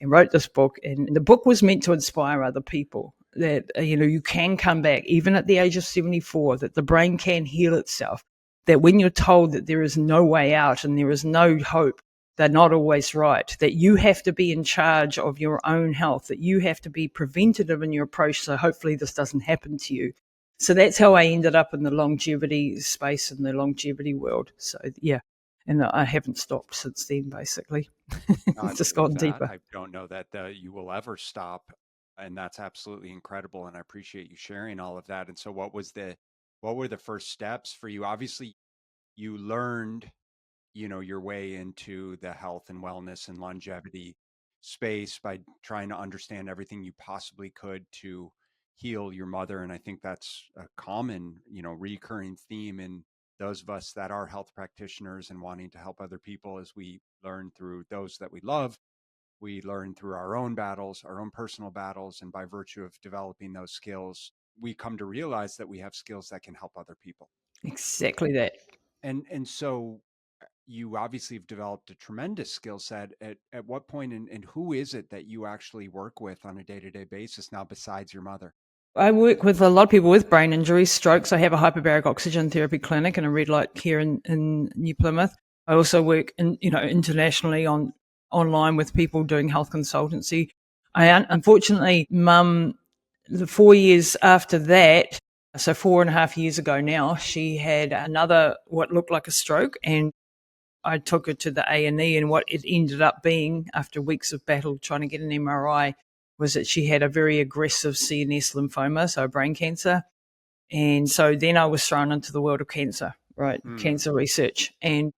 and wrote this book. And the book was meant to inspire other people that, you can come back, even at the age of 74, that the brain can heal itself, that when you're told that there is no way out and there is no hope, they're not always right, that you have to be in charge of your own health, that you have to be preventative in your approach. So hopefully this doesn't happen to you. So that's how I ended up in the longevity space and the longevity world. So, yeah, and I haven't stopped since then, basically. It's just gotten deeper. I don't know that you will ever stop, and that's absolutely incredible, and I appreciate you sharing all of that. And so what were the first steps for you? Obviously, you learned, your way into the health and wellness and longevity space by trying to understand everything you possibly could to heal your mother. And I think that's a common, recurring theme in those of us that are health practitioners and wanting to help other people. As we learn through those that we love, we learn through our own battles, our own personal battles. And by virtue of developing those skills, we come to realize that we have skills that can help other people. Exactly that. And so you obviously have developed a tremendous skill set. At what point and who is it that you actually work with on a day-to-day basis now besides your mother? I work with a lot of people with brain injuries, strokes. I have a hyperbaric oxygen therapy clinic and a red light here in New Plymouth. I also work internationally online with people doing health consultancy. Unfortunately, Mum, the 4 years after that, so 4.5 years ago now, she had another what looked like a stroke, and I took her to the A&E, and what it ended up being after weeks of battle trying to get an MRI was that she had a very aggressive CNS lymphoma, so brain cancer. And so then I was thrown into the world of cancer, right? Cancer research. And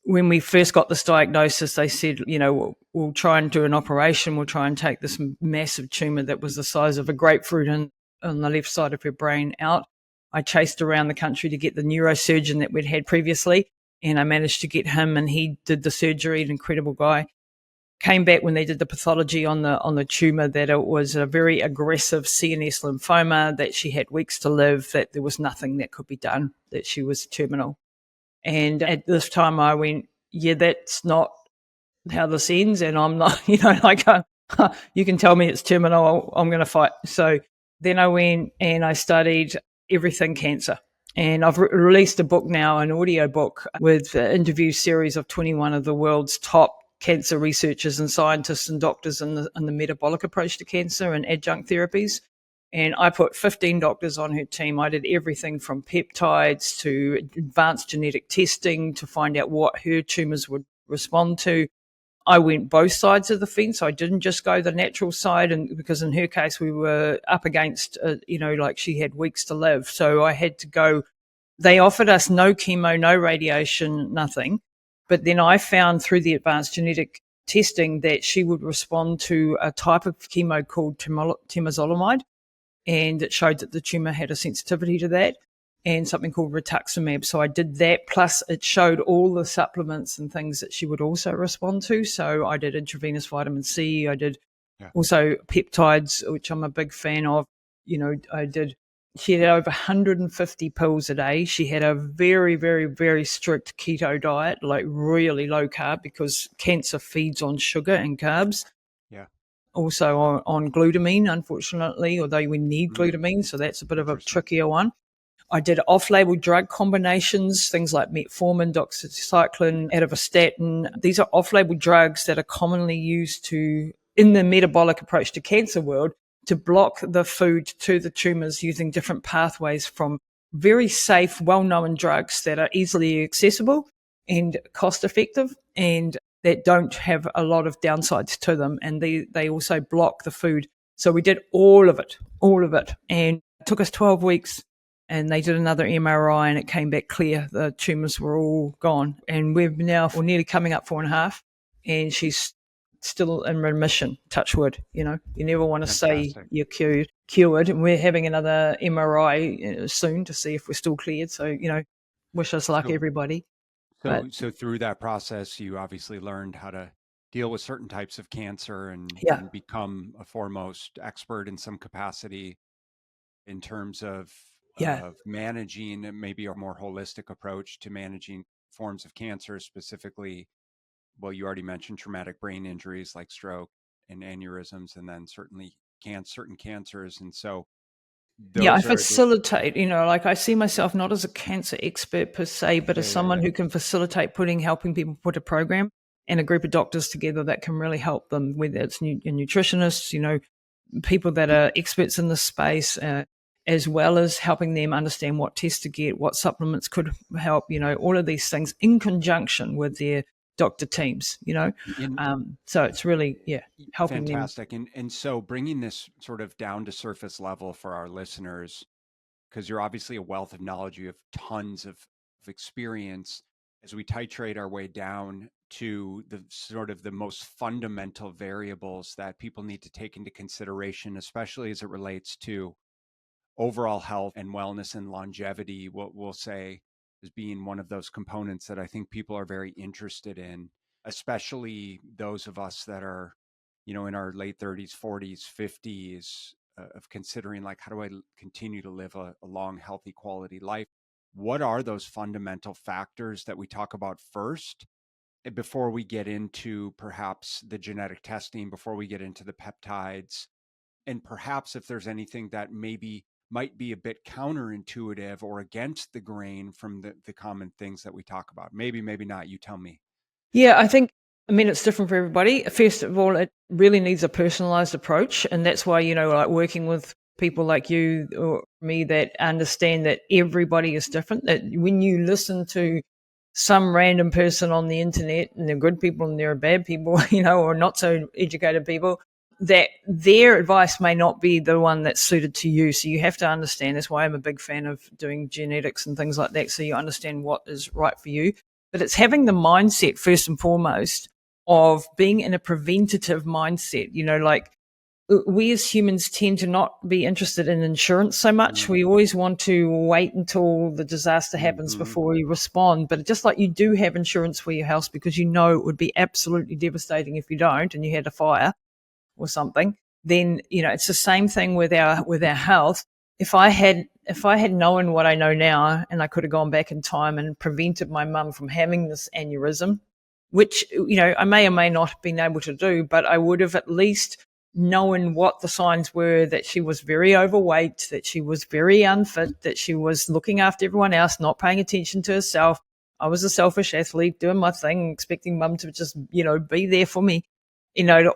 when we first got this diagnosis, they said, we'll try and do an operation. We'll try and take this massive tumor that was the size of a grapefruit on the left side of her brain out. I chased around the country to get the neurosurgeon that we'd had previously, and I managed to get him, and he did the surgery, an incredible guy. Came back when they did the pathology on the tumor that it was a very aggressive CNS lymphoma, that she had weeks to live, that there was nothing that could be done, that she was terminal. And at this time I went, yeah, that's not how this ends. And I'm not, you can tell me it's terminal, I'm going to fight. So Then I went and I studied everything cancer. And I've released a book now, an audio book with an interview series of 21 of the world's top cancer researchers and scientists and doctors in the metabolic approach to cancer and adjunct therapies. And I put 15 doctors on her team. I did everything from peptides to advanced genetic testing to find out what her tumors would respond to. I went both sides of the fence. I didn't just go the natural side, and because in her case we were up against, like she had weeks to live. So I had to go. They offered us no chemo, no radiation, nothing. But then I found through the advanced genetic testing that she would respond to a type of chemo called temozolomide, and it showed that the tumor had a sensitivity to that, and something called rituximab. So I did that, plus it showed all the supplements and things that she would also respond to. So I did intravenous vitamin C. I did also peptides, which I'm a big fan of. She had over 150 pills a day. She had a very, very, very strict keto diet, like really low carb, because cancer feeds on sugar and carbs. Yeah. Also on glutamine, unfortunately, although we need glutamine, so that's a bit of a trickier one. I did off-label drug combinations, things like metformin, doxycycline, atorvastatin. These are off-label drugs that are commonly used in the metabolic approach to cancer world, to block the food to the tumors using different pathways from very safe, well-known drugs that are easily accessible and cost-effective and that don't have a lot of downsides to them. And they also block the food. So we did all of it. And it took us 12 weeks. And they did another MRI and it came back clear. The tumors were all gone. And we're nearly coming up 4.5. And she's still in remission, touch wood. You never want to say you're cured. And we're having another MRI soon to see if we're still cleared. So, wish us luck, everybody. So through that process, you obviously learned how to deal with certain types of cancer and become a foremost expert in some capacity in terms of managing maybe a more holistic approach to managing forms of cancer, specifically, well, you already mentioned traumatic brain injuries like stroke and aneurysms, and then certainly certain cancers. And so I facilitate, I see myself not as a cancer expert per se, but as someone who can facilitate helping people put a program and a group of doctors together that can really help them, whether it's nutritionists, people that are experts in this space, as well as helping them understand what tests to get, what supplements could help, all of these things in conjunction with their doctor teams, so it's really, helping fantastic. And so bringing this sort of down to surface level for our listeners, because you're obviously a wealth of knowledge, you have tons of experience, as we titrate our way down to the sort of the most fundamental variables that people need to take into consideration, especially as it relates to overall health and wellness and longevity, what we'll say as being one of those components that I think people are very interested in, especially those of us that are, in our late 30s, 40s, 50s, of considering like, how do I continue to live a long, healthy, quality life? What are those fundamental factors that we talk about first before we get into perhaps the genetic testing, before we get into the peptides, and perhaps if there's anything that maybe might be a bit counterintuitive or against the grain from the common things that we talk about? Maybe not. You tell me. Yeah, I think, it's different for everybody. First of all, it really needs a personalized approach. And that's why, like working with people like you or me that understand that everybody is different, that when you listen to some random person on the internet, and they're good people and there are bad people, or not so educated people, that their advice may not be the one that's suited to you. So you have to understand. That's why I'm a big fan of doing genetics and things like that, so you understand what is right for you. But it's having the mindset first and foremost of being in a preventative mindset. Like we as humans tend to not be interested in insurance so much. We always want to wait until the disaster happens before we respond. But just like you do have insurance for your house because it would be absolutely devastating if you don't and you had a fire or something, then it's the same thing with our health. If I had known what I know now, and I could have gone back in time and prevented my mum from having this aneurysm, which I may or may not have been able to do, but I would have at least knowing what the signs were, that she was very overweight, that she was very unfit, that she was looking after everyone else, not paying attention to herself. I was a selfish athlete doing my thing, expecting mum to just, be there for me.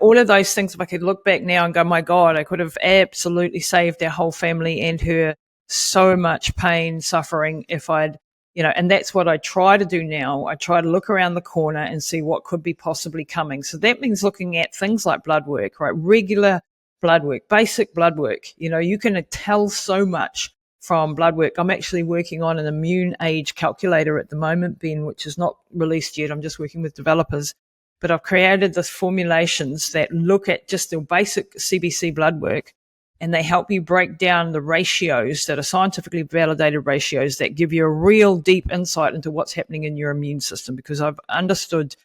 All of those things, if I could look back now and go, my God, I could have absolutely saved our whole family and her so much pain, suffering if I'd, and that's what I try to do now. I try to look around the corner and see what could be possibly coming. So that means looking at things like blood work, right? Regular blood work, basic blood work. You can tell so much from blood work. I'm actually working on an immune age calculator at the moment, Ben, which is not released yet. I'm just working with developers. But I've created this formulations that look at just the basic CBC blood work, and they help you break down the ratios that are scientifically validated ratios that give you a real deep insight into what's happening in your immune system. Because I've understood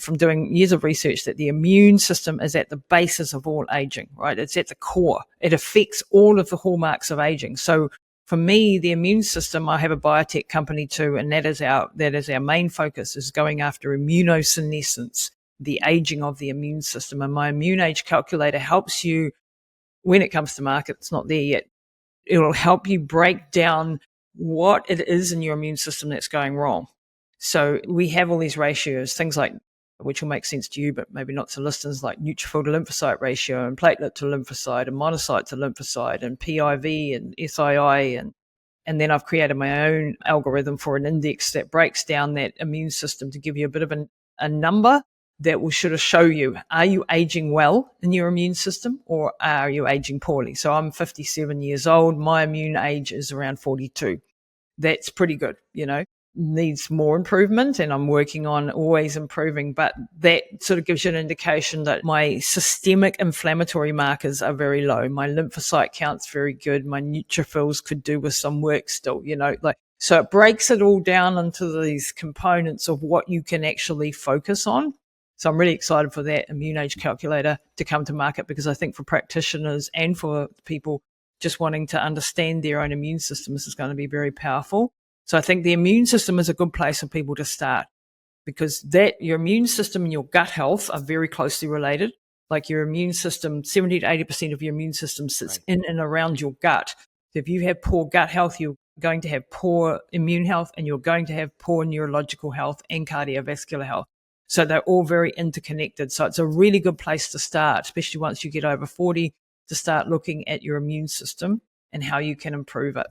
from doing years of research that the immune system is at the basis of all aging, right? It's at the core. It affects all of the hallmarks of aging. So for me, the immune system, I have a biotech company too, and that is our main focus, is going after immunosenescence, the aging of the immune system. And my immune age calculator helps you, when it comes to market, it's not there yet. It'll help you break down what it is in your immune system that's going wrong. So we have all these ratios, things like, which will make sense to you, but maybe not to listeners, like neutrophil to lymphocyte ratio and platelet to lymphocyte and monocyte to lymphocyte and PIV and SII. And then I've created my own algorithm for an index that breaks down that immune system to give you a bit of a number that will sort of show you, are you aging well in your immune system or are you aging poorly? So I'm 57 years old. My immune age is around 42. That's pretty good, needs more improvement, and I'm working on always improving, but that sort of gives you an indication that my systemic inflammatory markers are very low. My lymphocyte count's very good. My neutrophils could do with some work still, so it breaks it all down into these components of what you can actually focus on. So I'm really excited for that immune age calculator to come to market, because I think for practitioners and for people just wanting to understand their own immune system, this is going to be very powerful. So I think the immune system is a good place for people to start, because your immune system and your gut health are very closely related. Like your immune system, 70 to 80% of your immune system sits in and around your gut. So if you have poor gut health, you're going to have poor immune health, and you're going to have poor neurological health and cardiovascular health. So they're all very interconnected. So it's a really good place to start, especially once you get over 40, to start looking at your immune system and how you can improve it.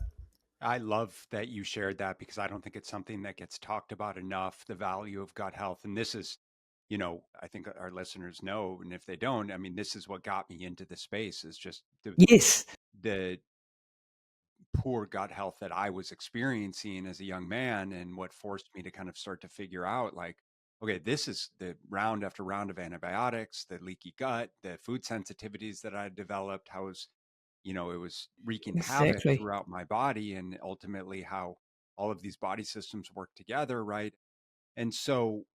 I love that you shared that, because I don't think it's something that gets talked about enough, the value of gut health. And this is, I think our listeners know, and if they don't, I mean, this is what got me into the space, is just the poor gut health that I was experiencing as a young man, and what forced me to kind of start to figure out, like, okay, this is the round after round of antibiotics, the leaky gut, the food sensitivities that I developed, how it was wreaking havoc throughout my body, and ultimately how all of these body systems work together, right? And so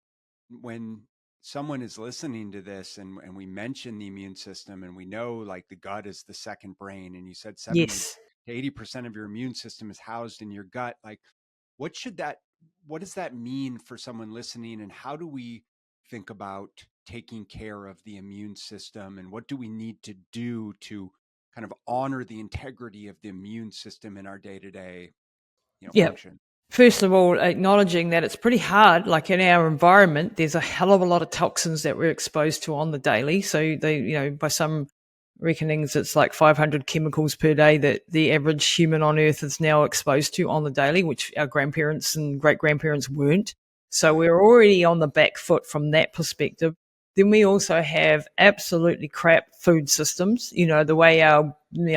when someone is listening to this, and we mention the immune system, and we know like the gut is the second brain, and you said 70 to 80% of your immune system is housed in your gut, like what does that mean for someone listening, and how do we think about taking care of the immune system, and what do we need to do to kind of honor the integrity of the immune system in our day-to-day function? First of all, acknowledging that it's pretty hard. Like in our environment, there's a hell of a lot of toxins that we're exposed to on the daily. So they, by some reckonings, it's like 500 chemicals per day that the average human on Earth is now exposed to on the daily, which our grandparents and great-grandparents weren't. So we're already on the back foot from that perspective. Then we also have absolutely crap food systems, the way our,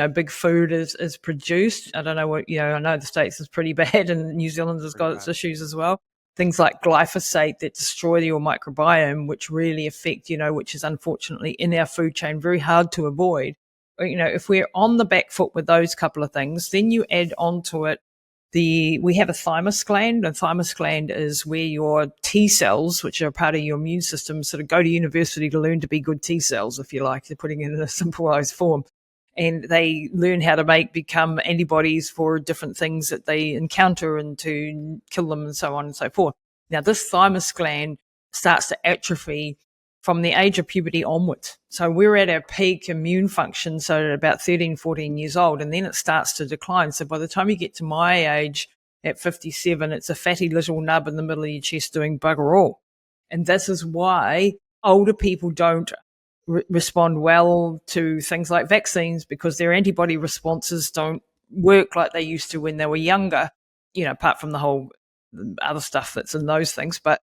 big food is produced. I don't know what, I know the States is pretty bad, and New Zealand has got its issues as well. Things like glyphosate that destroy your microbiome, which really affect, which is unfortunately in our food chain, very hard to avoid. If we're on the back foot with those couple of things, then you add onto it we have a thymus gland. A thymus gland is where your T cells, which are part of your immune system, sort of go to university to learn to be good T cells, if you like. They're putting it in a simplified form. And they learn how to become antibodies for different things that they encounter and to kill them and so on and so forth. Now, this thymus gland starts to atrophy from the age of puberty onwards. So we're at our peak immune function, so at about 13, 14 years old, and then it starts to decline. So by the time you get to my age at 57, it's a fatty little nub in the middle of your chest doing bugger all. And this is why older people don't respond well to things like vaccines, because their antibody responses don't work like they used to when they were younger, apart from the whole other stuff that's in those things. But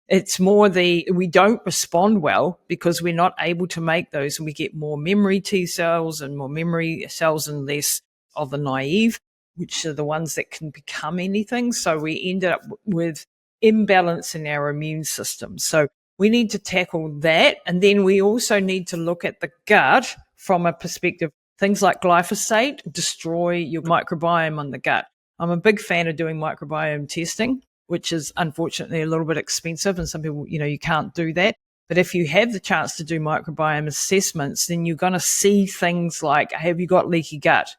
it's more we don't respond well because we're not able to make those, and we get more memory T cells and more memory cells and less of the naive, which are the ones that can become anything. So we end up with imbalance in our immune system. So we need to tackle that. And then we also need to look at the gut from a perspective. Things like glyphosate destroy your microbiome on the gut. I'm a big fan of doing microbiome testing, which is unfortunately a little bit expensive. And some people, you can't do that. But if you have the chance to do microbiome assessments, then you're going to see things like, have you got leaky gut?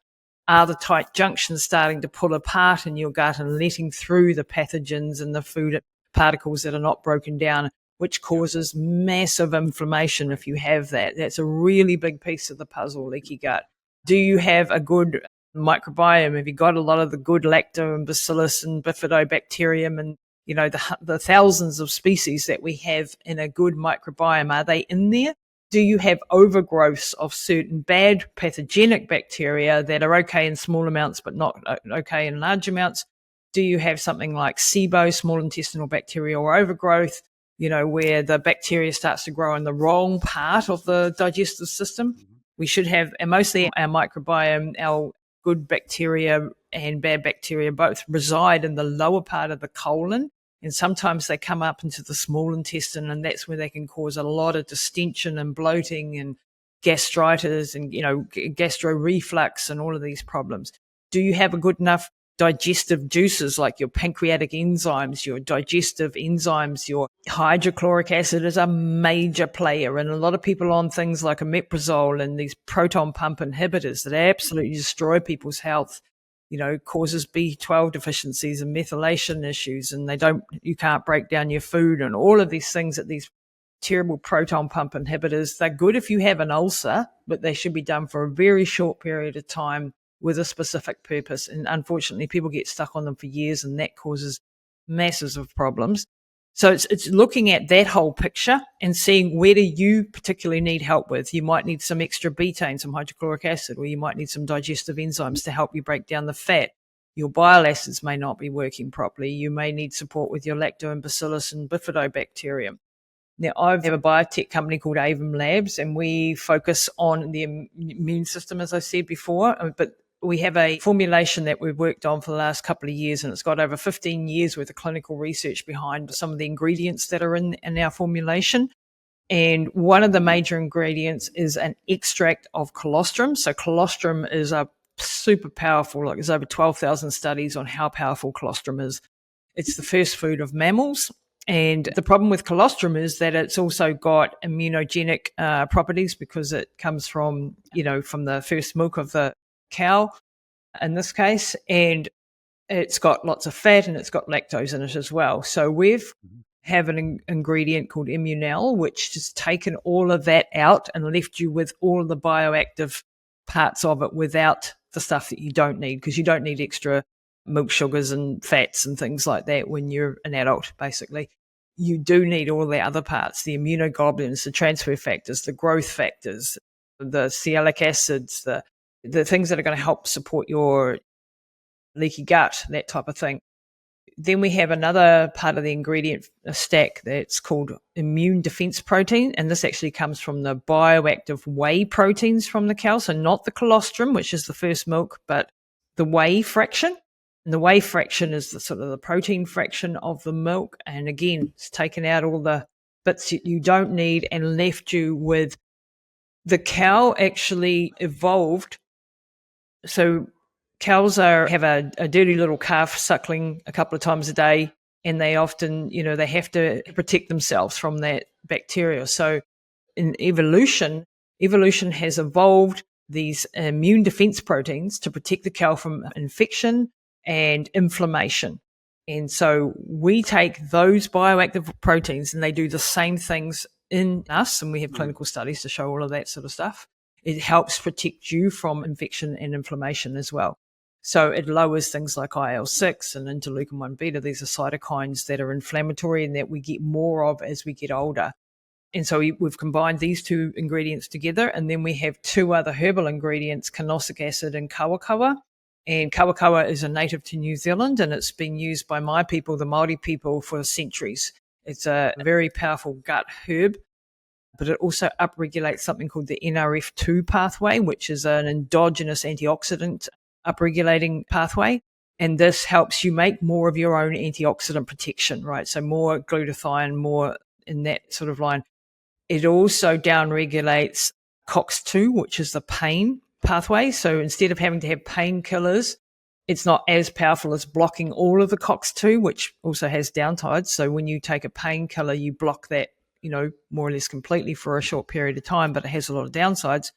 Are the tight junctions starting to pull apart in your gut and letting through the pathogens and the food particles that are not broken down, which causes massive inflammation if you have that? That's a really big piece of the puzzle, leaky gut. Do you have a good microbiome? Have you got a lot of the good lacto and bacillus and bifidobacterium and, the thousands of species that we have in a good microbiome? Are they in there? Do you have overgrowths of certain bad pathogenic bacteria that are okay in small amounts but not okay in large amounts? Do you have something like SIBO, small intestinal bacterial overgrowth, where the bacteria starts to grow in the wrong part of the digestive system? We should have, and mostly our microbiome, our good bacteria and bad bacteria both reside in the lower part of the colon. And sometimes they come up into the small intestine, and that's where they can cause a lot of distension and bloating and gastritis and, gastro reflux and all of these problems. Do you have a good enough digestive juices like your pancreatic enzymes, your digestive enzymes? Your hydrochloric acid is a major player, and a lot of people on things like omeprazole and these proton pump inhibitors that absolutely destroy people's health, causes B12 deficiencies and methylation issues, and you can't break down your food and all of these things that these terrible proton pump inhibitors, they're good if you have an ulcer, but they should be done for a very short period of time with a specific purpose. And unfortunately, people get stuck on them for years, and that causes masses of problems. So it's looking at that whole picture and seeing where do you particularly need help with. You might need some extra betaine, some hydrochloric acid, or you might need some digestive enzymes to help you break down the fat. Your bile acids may not be working properly. You may need support with your lacto and bacillus and bifidobacterium. Now, I have a biotech company called Avum Labs, and we focus on the immune system, as I said before, but we have a formulation that we've worked on for the last couple of years, and it's got over 15 years worth of clinical research behind some of the ingredients that are in our formulation. And one of the major ingredients is an extract of colostrum. So colostrum is a super powerful, there's over 12,000 studies on how powerful colostrum is. It's the first food of mammals. And the problem with colostrum is that it's also got immunogenic properties because it comes from, from the first milk of the cow in this case, and it's got lots of fat and it's got lactose in it as well. So we've have an ingredient called Immunel, which has taken all of that out and left you with all of the bioactive parts of it without the stuff that you don't need, because you don't need extra milk sugars and fats and things like that when you're an adult, basically. You do need all the other parts, the immunoglobulins, the transfer factors, the growth factors, the sialic acids, the things that are going to help support your leaky gut, that type of thing. Then we have another part of the ingredient stack that's called immune defense protein. And this actually comes from the bioactive whey proteins from the cow. So not the colostrum, which is the first milk, but the whey fraction. And the whey fraction is the sort of the protein fraction of the milk. And again, it's taken out all the bits that you don't need and left you with the cow actually evolved. So cows have a dirty little calf suckling a couple of times a day, and they often, they have to protect themselves from that bacteria. So in evolution has evolved these immune defense proteins to protect the cow from infection and inflammation. And so we take those bioactive proteins and they do the same things in us, and we have clinical studies to show all of that sort of stuff. It helps protect you from infection and inflammation as well. So it lowers things like IL-6 and interleukin-1 beta. These are cytokines that are inflammatory and that we get more of as we get older. And so we've combined these two ingredients together, and then we have two other herbal ingredients, canosic acid and kawakawa. And kawakawa is a native to New Zealand, and it's been used by my people, the Māori people, for centuries. It's a very powerful gut herb, but it also upregulates something called the NRF2 pathway, which is an endogenous antioxidant upregulating pathway. And this helps you make more of your own antioxidant protection, right? So more glutathione, more in that sort of line. It also downregulates COX-2, which is the pain pathway. So instead of having to have painkillers, it's not as powerful as blocking all of the COX-2, which also has downsides. So when you take a painkiller, you block that, more or less completely for a short period of time, but it has a lot of downsides.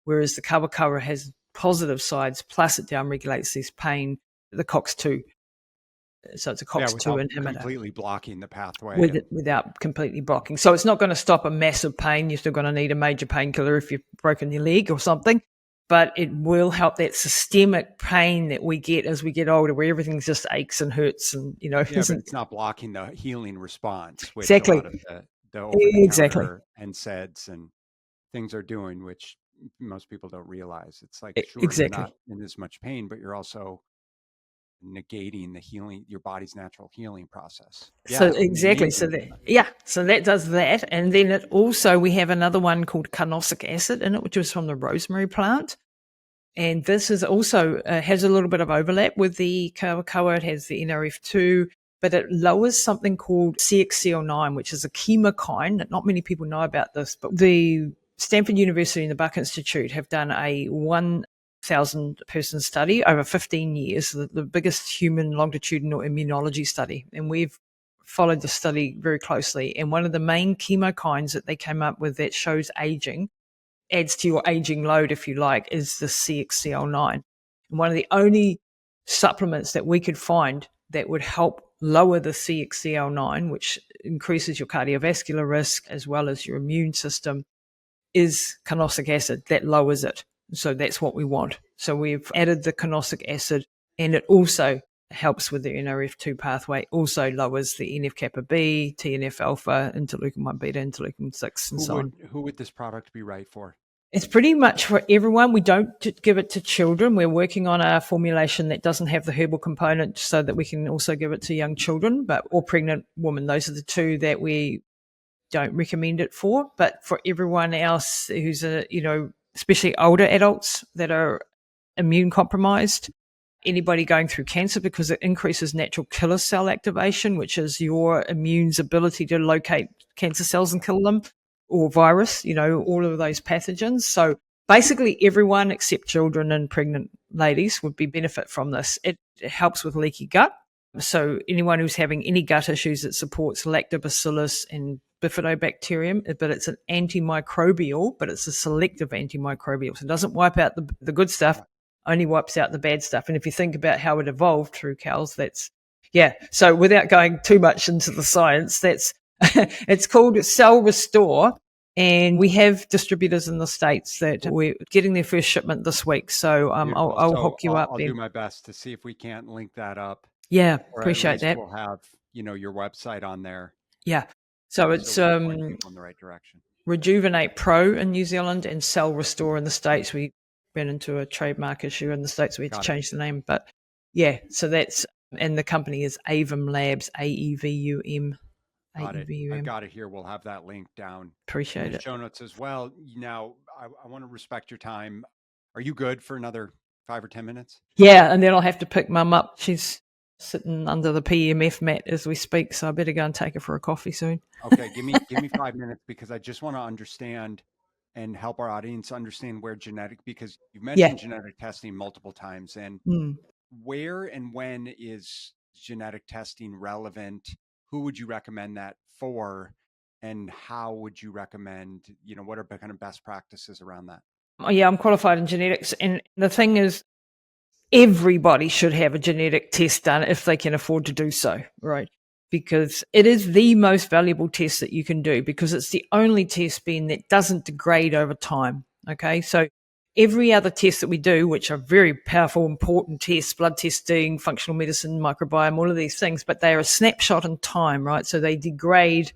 Whereas the kawakawa has positive sides, plus it downregulates this pain, the COX-2. So it's a COX-2 inhibitor. Completely blocking the pathway. Without completely blocking. So it's not going to stop a massive pain. You're still going to need a major painkiller if you've broken your leg or something. But it will help that systemic pain that we get as we get older, where everything just aches and hurts. And, Yeah, but it's not blocking the healing response, which exactly. a lot of the over-the-counter NSAIDs and things are doing, which most people don't realize. It's like, sure, you're not in as much pain, but you're also negating the healing, your body's natural healing process. So exactly. So that does that. And then it also, we have another one called carnosic acid in it, which is from the rosemary plant. And this is also has a little bit of overlap with the kawakawa. It has the NRF2, but it lowers something called CXCL9, which is a chemokine. Not many people know about this, but the Stanford University and the Buck Institute have done a 1,000-person study over 15 years, the biggest human longitudinal immunology study. And we've followed the study very closely. And one of the main chemokines that they came up with that shows aging, adds to your aging load, if you like, is the CXCL9. And one of the only supplements that we could find that would help lower the CXCL9, which increases your cardiovascular risk as well as your immune system, is carnosic acid. That lowers it. So that's what we want. So we've added the carnosic acid, and it also helps with the NRF2 pathway, also lowers the NF-kappa B, TNF alpha, interleukin-1 beta, interleukin-6, and so on. Who would this product be right for? It's pretty much for everyone. We don't give it to children. We're working on a formulation that doesn't have the herbal component so that we can also give it to young children, or pregnant women. Those are the two that we don't recommend it for. But for everyone else who's especially older adults that are immune compromised, anybody going through cancer, because it increases natural killer cell activation, which is your immune's ability to locate cancer cells and kill them, or virus, all of those pathogens. So basically everyone except children and pregnant ladies would benefit from this. It helps with leaky gut. So anyone who's having any gut issues, it supports lactobacillus and bifidobacterium, but it's an antimicrobial, but it's a selective antimicrobial. So it doesn't wipe out the good stuff, only wipes out the bad stuff. And if you think about how it evolved through cows, so without going too much into the science, it's called Cell Restore. And we have distributors in the States that we're getting their first shipment this week. So I'll hook you up. I'll do my best to see if we can't link that up. Yeah, appreciate that. We'll have, your website on there. Yeah. So it's on the right direction. Rejuvenate Pro in New Zealand and Cell Restore in the States. We ran into a trademark issue in the States. We had to change the name. But yeah, so and the company is Avum Labs, AEVUM. Got it. I've got it here. We'll have that link down. Appreciate it. Show notes as well. Now, I want to respect your time. Are you good for another 5 or 10 minutes? Yeah, and then I'll have to pick Mum up. She's sitting under the PEMF mat as we speak, so I better go and take her for a coffee soon. Okay, give me 5 minutes, because I just want to understand and help our audience understand where because you've mentioned genetic testing multiple times, and where and when is genetic testing relevant? Who would you recommend that for? And how would you recommend, what are kind of best practices around that? Oh, yeah, I'm qualified in genetics. And the thing is, everybody should have a genetic test done if they can afford to do so, right? because it is the most valuable test that you can do, because it's the only test, Ben, that doesn't degrade over time. Okay. So every other test that we do, which are very powerful, important tests, blood testing, functional medicine, microbiome, all of these things, but they are a snapshot in time, right? So they degrade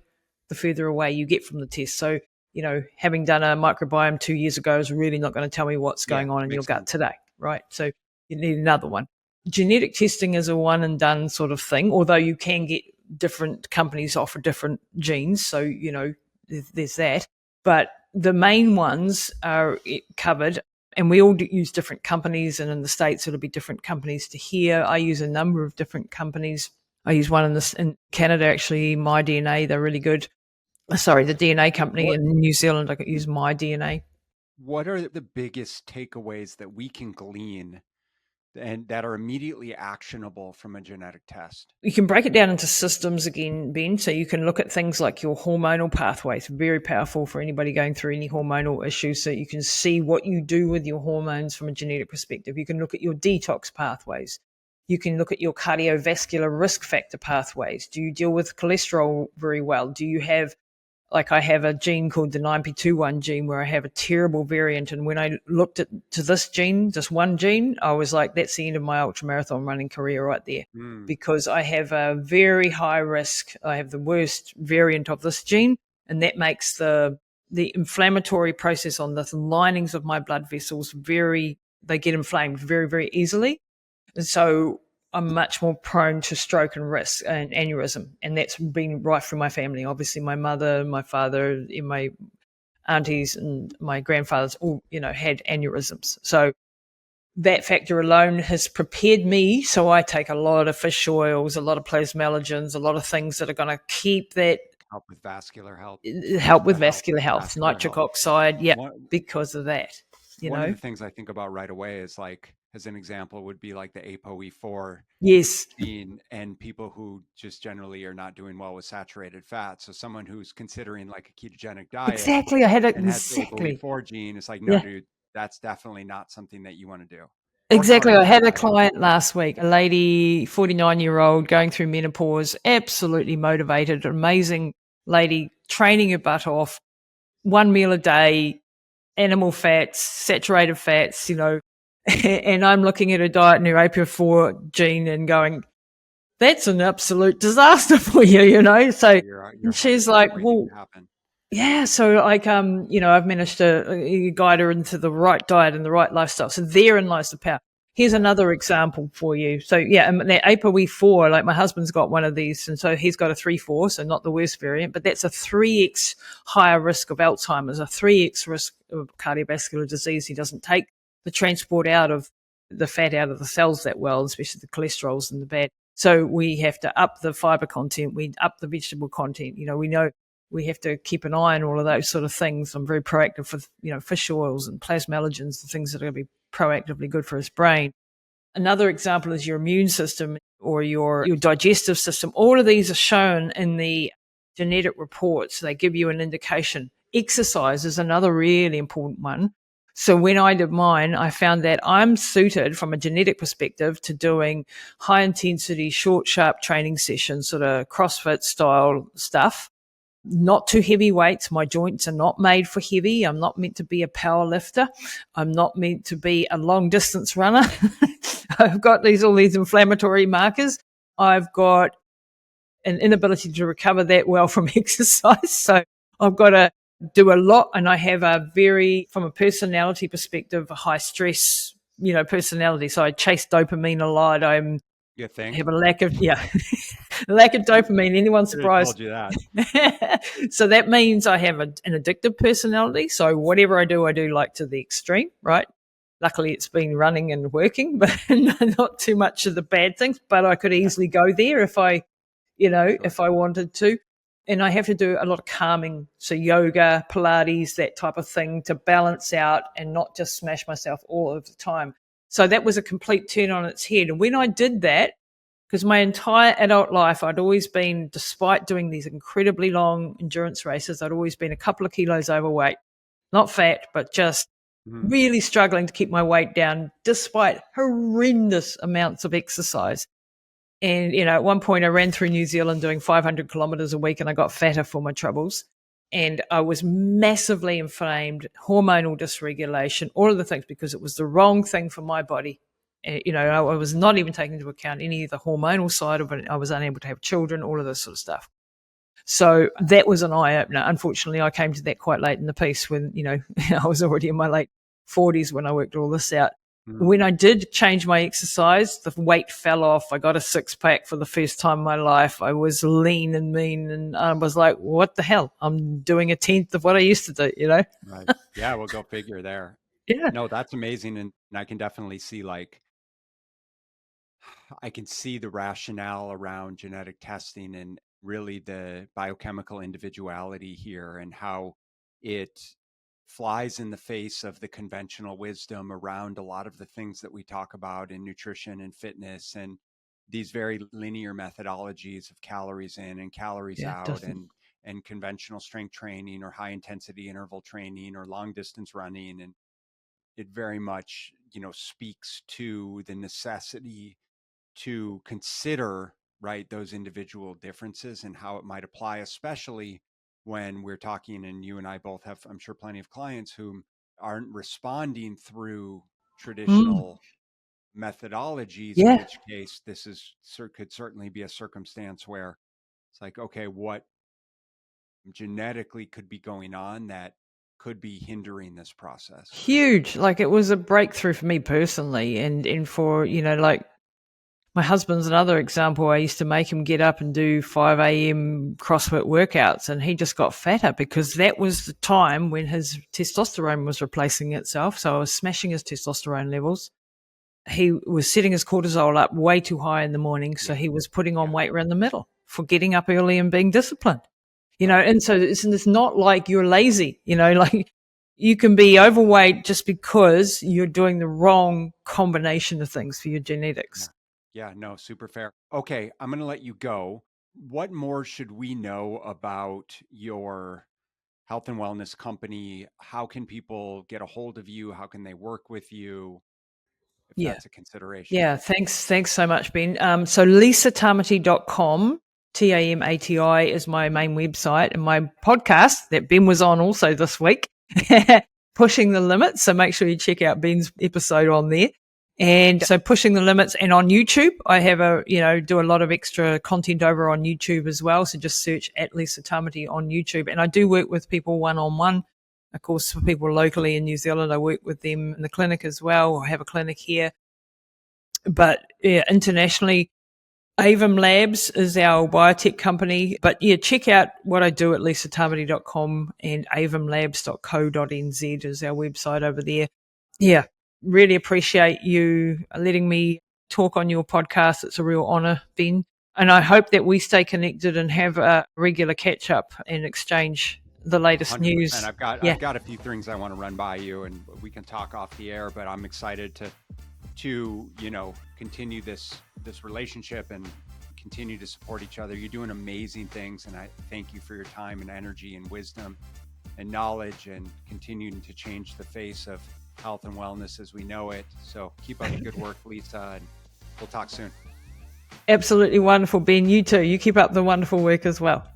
the further away you get from the test. So, having done a microbiome 2 years ago is really not going to tell me what's going on in your gut today, right? So you need another one. Genetic testing is a one and done sort of thing, although you can get different companies offer different genes. So, there's that. But the main ones are covered, and we all use different companies. And in the States, it'll be different companies to here. I use a number of different companies. I use one in Canada, actually, MyDNA. They're really good. Sorry, the DNA company in New Zealand, I could use MyDNA. What are the biggest takeaways that we can glean and that are immediately actionable from a genetic test? You can break it down into systems again, Ben. So you can look at things like your hormonal pathways, very powerful for anybody going through any hormonal issues. So you can see what you do with your hormones from a genetic perspective. You can look at your detox pathways. You can look at your cardiovascular risk factor pathways. Do you deal with cholesterol very well? Do you have, like I have a gene called the 9p21 gene where I have a terrible variant. And when I looked to this gene, just one gene, I was like, that's the end of my ultramarathon running career right there. Because I have a very high risk. I have the worst variant of this gene. And that makes the inflammatory process on the linings of my blood vessels they get inflamed very, very easily. And so I'm much more prone to stroke and risk and aneurysm. And that's been right through my family. Obviously, my mother, my father, my aunties and my grandfathers all, had aneurysms. So that factor alone has prepared me. So I take a lot of fish oils, a lot of plasmalogens, a lot of things that are going to keep that. Help with vascular health. Vascular health, nitric oxide. Yeah, because of that. One of the things I think about right away is, like, as an example, would be like the ApoE4 gene, and people who just generally are not doing well with saturated fat. So someone who's considering like a ketogenic diet, exactly, I had it and exactly. has the ApoE4 gene. It's like, no, dude, that's definitely not something that you want to do. Exactly. I had a client last week, a lady, 49-year-old, going through menopause, absolutely motivated, amazing lady, training her butt off, one meal a day, animal fats, saturated fats, and I'm looking at her diet and her ApoE4 gene and going, that's an absolute disaster for you, So she's like, well, yeah. So like, I've managed to guide her into the right diet and the right lifestyle. So therein lies the power. Here's another example for you. So yeah, that ApoE4, like my husband's got one of these, and so he's got a 3/4, so not the worst variant, but that's a 3x higher risk of Alzheimer's, a 3x risk of cardiovascular disease. He doesn't take the transport out of the fat out of the cells that well, especially the cholesterols and the bad. So we have to up the fiber content, we up the vegetable content. We know we have to keep an eye on all of those sort of things. I'm very proactive with, fish oils and plasmalogens, the things that are going to be proactively good for his brain. Another example is your immune system or your digestive system. All of these are shown in the genetic reports. They give you an indication. Exercise is another really important one. So when I did mine, I found that I'm suited from a genetic perspective to doing high intensity, short, sharp training sessions, sort of CrossFit style stuff. Not too heavy weights. My joints are not made for heavy. I'm not meant to be a power lifter. I'm not meant to be a long distance runner. I've got all these inflammatory markers. I've got an inability to recover that well from exercise. So I've got to do a lot. And I have from a personality perspective, a high stress, personality. So I chase dopamine a lot. Have a lack of, lack of dopamine. Anyone surprised? Told you that. So that means I have an addictive personality. So whatever I do like to the extreme, right? Luckily, it's been running and working, but not too much of the bad things. But I could easily go there if I wanted to. And I have to do a lot of calming. So yoga, Pilates, that type of thing to balance out and not just smash myself all of the time. So that was a complete turn on its head. And when I did that, because my entire adult life, I'd always been, despite doing these incredibly long endurance races, I'd always been a couple of kilos overweight, not fat, but just really struggling to keep my weight down despite horrendous amounts of exercise. And, at one point I ran through New Zealand doing 500 kilometers a week, and I got fatter for my troubles. And I was massively inflamed, hormonal dysregulation, all of the things, because it was the wrong thing for my body. I was not even taking into account any of the hormonal side of it. I was unable to have children, all of this sort of stuff. So that was an eye-opener. Unfortunately, I came to that quite late in the piece when, I was already in my late 40s when I worked all this out. When I did change my exercise, the weight fell off. I got a six-pack for the first time in my life. I was lean and mean, and I was like, what the hell? I'm doing a tenth of what I used to do, Right. Yeah, we'll go figure there. Yeah. No, that's amazing. And I can definitely see, I can see the rationale around genetic testing and really the biochemical individuality here, and how it flies in the face of the conventional wisdom around a lot of the things that we talk about in nutrition and fitness, and these very linear methodologies of calories in and calories out, and conventional strength training or high intensity interval training or long distance running. And it very much, speaks to the necessity to consider, right, those individual differences and how it might apply, especially when we're talking, and you and I both have, I'm sure, plenty of clients who aren't responding through traditional methodologies, in which case this could certainly be a circumstance where it's like, okay, what genetically could be going on that could be hindering this process? Huge. Like, it was a breakthrough for me personally, and for, my husband's another example. I used to make him get up and do 5 a.m. CrossFit workouts, and he just got fatter because that was the time when his testosterone was replacing itself. So I was smashing his testosterone levels. He was setting his cortisol up way too high in the morning, so he was putting on weight around the middle for getting up early and being disciplined. And so it's not like you're lazy, like you can be overweight just because you're doing the wrong combination of things for your genetics. Yeah, no, super fair. Okay, I'm going to let you go. What more should we know about your health and wellness company? How can people get a hold of you? How can they work with you, if that's a consideration? Yeah, thanks so much, Ben. So lisatamati.com, Tamati is my main website, and my podcast that Ben was on also this week, Pushing the Limits. So make sure you check out Ben's episode on there. And so Pushing the Limits, and on YouTube, I have do a lot of extra content over on YouTube as well. So just search at Lisa Tamati on YouTube. And I do work with people one-on-one. Of course, for people locally in New Zealand, I work with them in the clinic as well. I have a clinic here. But internationally, Avum Labs is our biotech company. But check out what I do at lisatamati.com, and avumlabs.co.nz is our website over there. Yeah. Really appreciate you letting me talk on your podcast. It's a real honor, Ben. And I hope that we stay connected and have a regular catch up and exchange the latest 100%. News. I've got a few things I want to run by you, and we can talk off the air, but I'm excited to continue this relationship and continue to support each other. You're doing amazing things, and I thank you for your time and energy and wisdom and knowledge, and continuing to change the face of health and wellness as we know it. So keep up the good work, Lisa, and we'll talk soon. Absolutely wonderful, Ben. You too. You keep up the wonderful work as well.